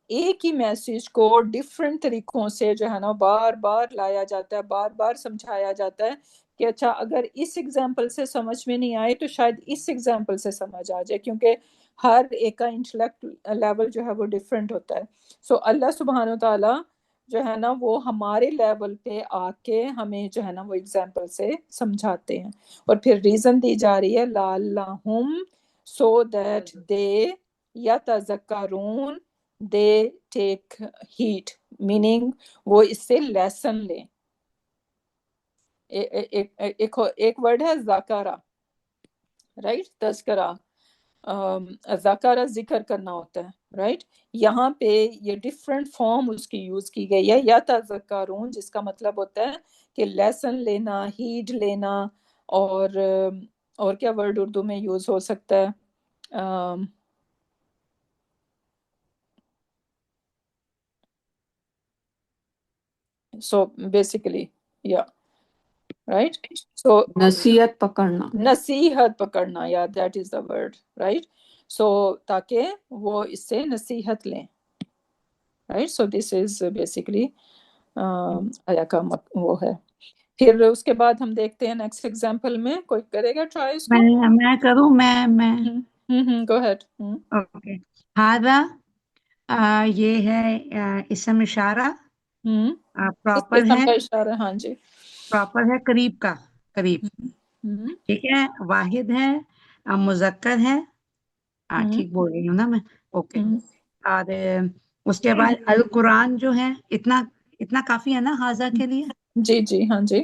ایک ہی میسیج کو ڈفرینٹ طریقوں سے جو ہے نا بار بار لایا جاتا ہے، بار بار سمجھایا جاتا ہے کہ اچھا اگر اس ایگزامپل سے سمجھ میں نہیں آئے تو شاید اس ایگزامپل سے سمجھ آ جائے، کیونکہ ہر ایک کا انٹلیکٹ لیول جو ہے وہ ڈفرینٹ ہوتا ہے. سو اللہ سبحانہ و تعالیٰ جو ہے نا وہ ہمارے لیول پہ آ کے ہمیں جو ہے نا وہ ایگزامپل سے سمجھاتے ہیں. اور پھر ریزن دی جا رہی ہے لعلہم so that they یتذکرون they take heed meaning وہ اس سے لیسن لیں. ایک ورڈ ہے ذکرہ رائٹ، تذکرہ، ذکرہ ذکر کرنا ہوتا ہے رائٹ. یہاں پہ یہ ڈفرینٹ فارم اس کی یوز کی گئی ہے یتذکرون جس کا مطلب ہوتا ہے کہ لیسن لینا، ہیڈ لینا. اور کیا ورڈ اردو میں یوز ہو سکتا ہے؟ سو بیسیکلی یا رائٹ، سو نصیحت پکڑنا. نصیحت پکڑنا، یا that is the word right. So تاکہ وہ اس سے نصیحت لیں right. So this is basically آیا کا وہ ہے. پھر اس کے بعد ہم دیکھتے ہیں نیکسٹ ایگزامپل میں کوئی کرے گا ٹرائی اس کو؟ میں کروں میں گو ہیڈ. اوکے. ہاذا یہ ہے اسم اشارہ، پراپر ہے، اشارہ ہاں جی، پراپر ہے قریب کا، قریب ٹھیک ہے. واحد ہے، مذکر ہے، ٹھیک بول رہی ہوں نا میں؟ اوکے. اور اس کے بعد القرآن جو ہے اتنا کافی ہے نا ہاذا کے لیے؟ جی جی ہاں جی.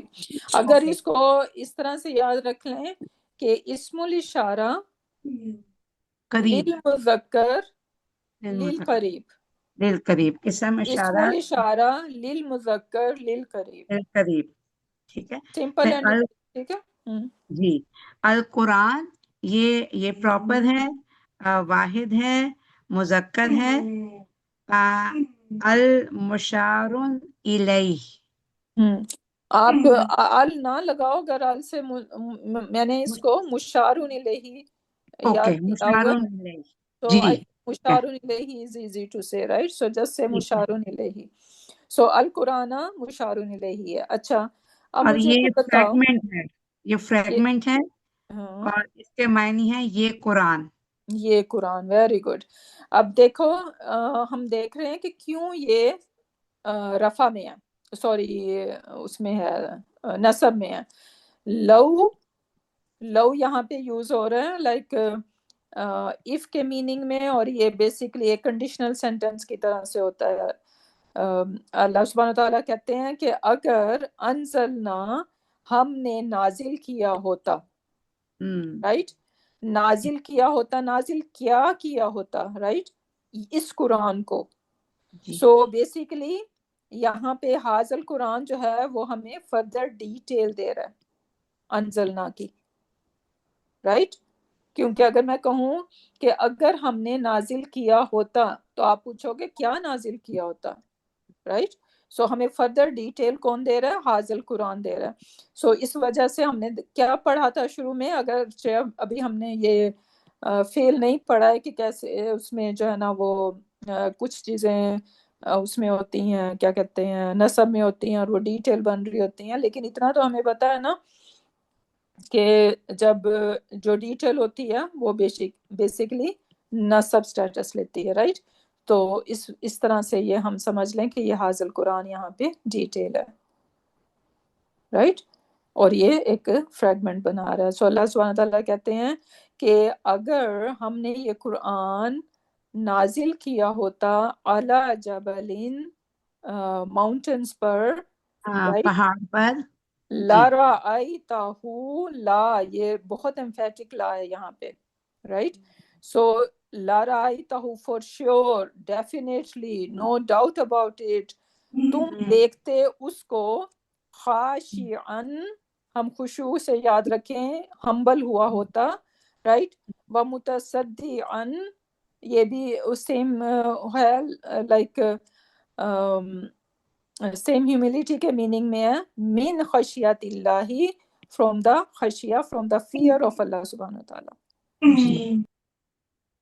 اگر اس کو اس طرح سے یاد رکھ لیں کہ اسم الاشارہ قریب، للمذکر للقریب، للقریب، اسم اسم اشارہ الاشارہ للمذکر للقریب. للقریب ٹھیک ہے. سمپل اینڈ ٹھیک ہے. جی القرآن یہ پراپر ہے، واحد ہے، مذکر ہے، المشار الیہ. آپ ال نہ لگاؤ، اگر ال سے میں نے اس کو مشارون الیہ اوکے، یاد کیا مشار ہوگا الیہ. تو جی مشارون الیہ از ایزی ٹو سے رائٹ. سو جسٹ سے مشارون الیہ. سو القرآن مشارون الیہ ہے. اچھا اب اور مجھے یہ بتاؤ، فریگمنٹ ہے، یہ فریگمنٹ ہے اور اس کے معنی ہے یہ قرآن. یہ قرآن. Very good. اب دیکھو ہم دیکھ رہے ہیں کہ کیوں یہ رفع میں ہے، سوری اس میں ہے نصب میں ہے. لو یہاں پہ یوز ہو رہا ہے لائک اف کے میننگ میں، اور یہ بیسیکلی ایک کنڈیشنل سینٹنس کی طرح سے ہوتا ہے. اللہ سبحانہ تعالیٰ کہتے ہیں کہ اگر انزلنا ہم نے نازل کیا ہوتا رائٹ، نازل کیا ہوتا، نازل کیا ہوتا رائٹ اس قرآن کو. سو بیسیکلی یہاں پہ حاضل قرآن جو ہے وہ ہمیں فردر ڈیٹیل دے رہا ہے انزلنا کی رائٹ. کیونکہ اگر میں کہوں کہ اگر ہم نے نازل کیا ہوتا تو آپ پوچھو گے کیا نازل کیا ہوتا رائٹ. سو ہمیں فردر ڈیٹیل کون دے رہا ہے؟ حاضل قرآن دے رہا ہے. سو اس وجہ سے ہم نے کیا پڑھا تھا شروع میں، اگر ابھی ہم نے یہ فیل نہیں پڑھا ہے کہ کیسے اس میں جو ہے نا وہ کچھ چیزیں اس میں ہوتی ہیں کیا کہتے ہیں نصب میں ہوتی ہیں اور وہ ڈیٹیل بن رہی ہوتی ہیں. لیکن اتنا تو ہمیں پتا ہے نا کہ جب جو ڈیٹیل ہوتی ہے وہ بیسیکلی نصب سٹیٹس لیتی ہے رائٹ. تو اس طرح سے یہ ہم سمجھ لیں کہ یہ حاضل قرآن یہاں پہ ڈیٹیل ہے رائٹ. اور یہ ایک فریگمنٹ بنا رہا ہے. سو اللہ سبحانہ تعالیٰ کہتے ہیں کہ اگر ہم نے یہ قرآن نازل کیا ہوتا علی جبلین ماؤنٹنز پر پہاڑ پر، لَرَأَيْتَهُ، لا یہ بہت امفیٹک لا ہے یہاں پہ رائٹ. سو لَرَأَيْتَهُ for sure, definitely, no doubt about it, تم دیکھتے اس کو خاشعاً، ہم خشوع سے یاد رکھیں ہمبل ہوا ہوتا رائٹ. وَمُتَصَدِّعاً، یہ بھی سیم ہے لائک سیم ہیوملٹی کے میننگ میں ہے من خشیت اللہ فرام دا خشیہ فرام دا فیئر آف اللہ سبحانہ تعالیٰ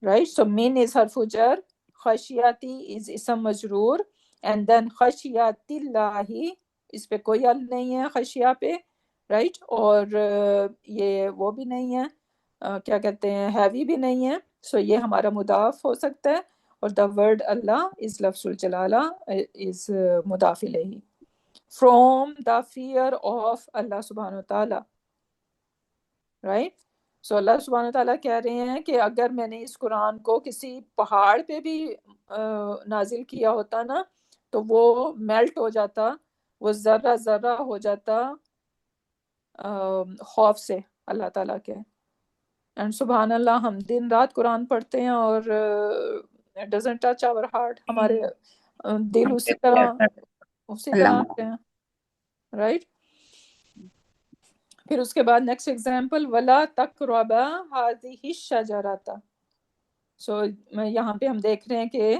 رائٹ. سو من از حرف جر, خشیاتی از اسم مجرور, اینڈ دین خشیت اللہ اس پہ کوئی ال نہیں ہے خشیہ پہ رائٹ, اور یہ وہ بھی نہیں ہے کیا کہتے ہیں ہیوی بھی نہیں ہے. سو یہ ہمارا مضاف ہو سکتا ہے, اور دا ورڈ اللہ از لفظ الجلالہ از مضاف الیہ فرام دا فیئر آف اللہ سبحانہ تعالیٰ رائٹ. سو اللہ سبحانہ تعالیٰ کہہ رہے ہیں کہ اگر میں نے اس قرآن کو کسی پہاڑ پہ بھی نازل کیا ہوتا نا تو وہ میلٹ ہو جاتا, وہ ذرہ ذرہ ہو جاتا خوف سے اللہ تعالیٰ کے. اینڈ سبحان اللہ ہم دن رات قرآن پڑھتے ہیں اور it doesn't touch our heart, ہمارے دل اسی طرح آتے ہیں رائٹ. پھر اس کے بعد نیکسٹ ایگزامپل ولا تقربا هذه الشجرۃ. سو یہاں پہ ہم دیکھ رہے ہیں کہ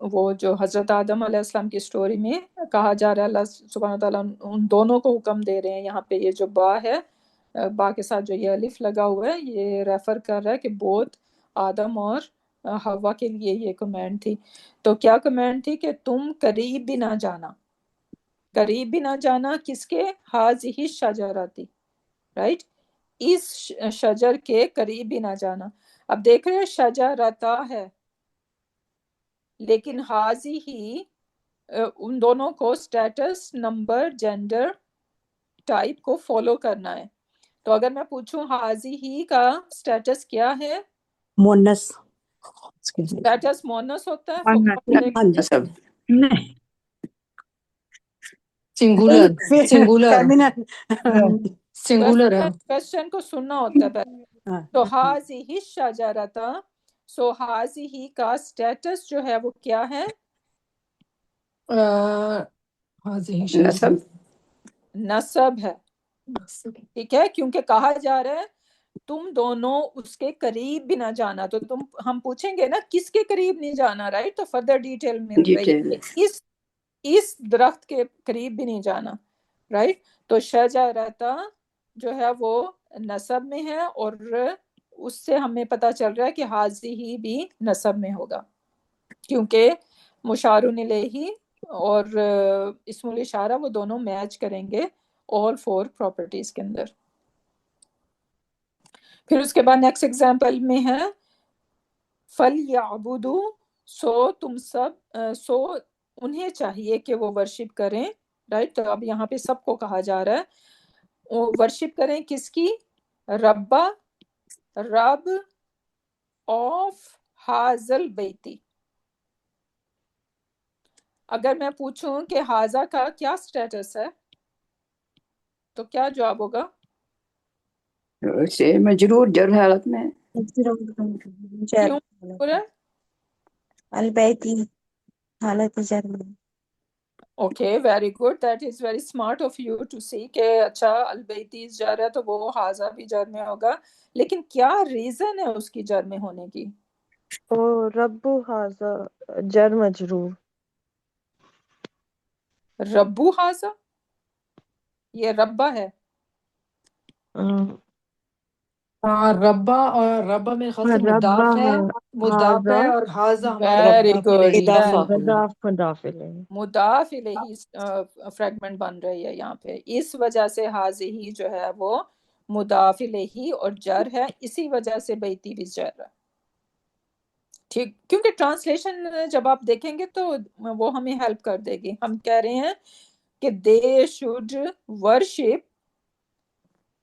وہ جو حضرت آدم علیہ السلام کی سٹوری میں کہا جا رہا ہے اللہ سبحانہ تعالیٰ ان دونوں کو حکم دے رہے ہیں. یہاں پہ یہ جو با ہے, با کے ساتھ جو یہ الف لگا ہوا ہے, یہ ریفر کر رہا ہے کہ بوتھ آدم اور حوا کے لیے یہ کمانڈ تھی. تو کیا کمانڈ تھی کہ تم قریب بھی نہ جانا, قریب بھی نہ جانا کس کے, ہذہ الشجرۃ رائٹ, اس شجر کے قریب بھی نہ جانا. اب دیکھ رہے ہیں شجرتا ہے لیکن ہذہ ہی ان دونوں کو سٹیٹس نمبر جینڈر ٹائپ کو فالو کرنا ہے. تو اگر میں پوچھوں ہذہ ہی کا سٹیٹس کیا ہے, مونس سٹیٹس مونس ہوتا ہے, سنگولر ہے. کوسچن کو سننا ہوتا ہے پہلے. تو ہذہ الشجرۃ, سو ہذہ کا سٹیٹس جو ہے وہ کیا ہے, نسب ہے. ٹھیک ہے, کیونکہ کہا جا رہا ہے تم دونوں اس کے قریب بھی نہ جانا. تو ہم پوچھیں گے نا کس کے قریب نہیں جانا رائٹ, تو فردر ڈیٹیل مل رہی ہے اس درخت کے قریب بھی نہیں جانا رائٹ. تو شجرۃ جو ہے وہ نسب میں ہے, اور اس سے ہمیں پتہ چل رہا ہے کہ ہذہ بھی نسب میں ہوگا, کیونکہ مشار الیہ اور اسم الاشارہ وہ دونوں میچ کریں گے all 4 پراپرٹیز کے اندر. پھر اس کے بعد نیکسٹ ایگزامپل میں ہے فَلْيَعْبُدُوا, سو تم سب سو انہیں چاہیے کہ وہ ورشپ کریں رائٹ. تو اب یہاں پہ سب کو کہا جا رہا ہے ورشپ کریں کس کی, ربا, رب آف حاضل بیتی. اگر میں پوچھوں کہ حاضہ کا کیا سٹیٹس ہے تو کیا جواب ہوگا, سے مجرور جر حالت میں, کیوں پورا البیتی حالت جر میں. Okay very good, that is very smart of you to see کہ اچھا البیتی جر ہے تو وہ حاضہ بھی جر میں ہوگا, لیکن کیا ریزن ہے اس کی جر میں ہونے کی, رب حاضہ جر مجرور. ربو حاضہ, یہ ربا ہے, ربا, اور ربا میں خاص مضاف ہے, مضاف ہے, اور حاضہ ہمارا ویری گڈ, مضاف الیہ. مضاف الیہ فریگمنٹ بن رہی ہے یہاں پہ, اس وجہ سے حاضہ جو ہے وہ مضاف الیہ اور جر ہے, اسی وجہ سے بیتی بھی جر ہے. ٹھیک, کیونکہ ٹرانسلیشن جب آپ دیکھیں گے تو وہ ہمیں ہیلپ کر دے گی. ہم کہہ رہے ہیں کہ دے شوڈ ورشپ,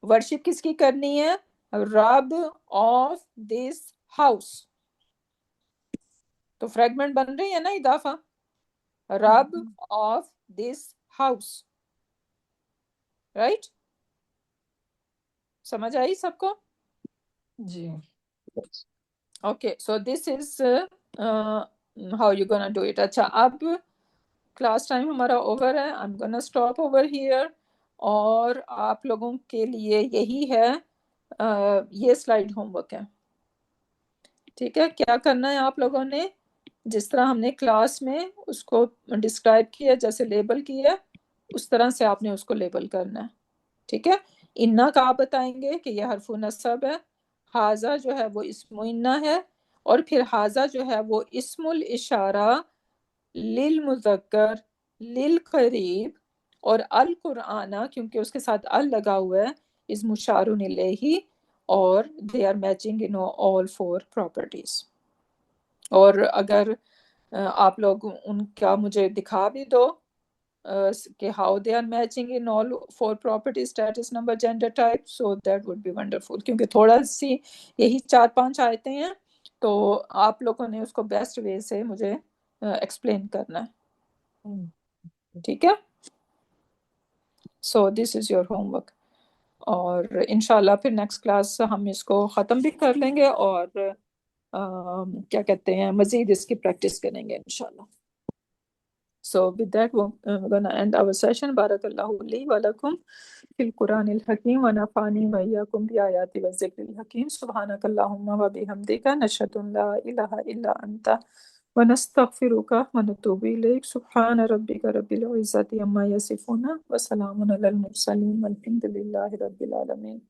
ورشپ کس کی کرنی ہے, رب آف دس ہاؤس. تو فریگمنٹ بن رہی ہے نا اضافہ, رب آف دس ہاؤس رائٹ. سمجھ آئی سب کو؟ جی. Okay, so this is how you gonna do it. اچھا اب کلاس ٹائم ہمارا اوور ہے, I am gonna stop over here, اور آپ لوگوں کے لیے یہی ہے, یہ سلائیڈ ہوم ورک ہے. ٹھیک ہے، کیا کرنا ہے آپ لوگوں نے، جس طرح ہم نے کلاس میں اس کو ڈسکرائب کیا، جیسے لیبل کیا، اس طرح سے آپ نے اس کو لیبل کرنا ہے. ٹھیک ہے، انا کا آپ بتائیں گے کہ یہ حرف نصب ہے، حاضہ جو ہے وہ اسم انا ہے، اور پھر حاضہ جو ہے وہ اسم الاشارہ للمذکر للقریب، اور القرآن کیونکہ اس کے ساتھ ال لگا ہوا ہے از مشار الیہ، اور they are matching in all 4 properties. اور اگر آپ لوگ ان کا مجھے دکھا بھی دو کہ how they are matching in all 4 properties, status, number, gender, type, so that would be wonderful. کیونکہ تھوڑا سی یہی 4-5 آیتیں ہیں، تو آپ لوگوں نے اس کو بیسٹ وے سے مجھے ایکسپلین کرنا ہے. ٹھیک ہے، so this is your homework. اور انشاءاللہ پھر نیکسٹ کلاس ہم اس کو ختم بھی کر لیں گے، اور کیا کہتے ہیں مزید اس کی پریکٹس کریں گے انشاءاللہ. So with that we're gonna end our session. Barakallahu li wa lakum fil Quran al-Hakim wa nafani wa iyyakum bi ayati wa zikri al-Hakim. Subhanakallahumma wa bihamdika nashhadu an la ilaha illa anta wa nastaghfiruka wa natubu ilayk. Subhana rabbika rabbil izzati amma yasifuna wa salamun alal mursalin walhamdulillahi rabbil alamin.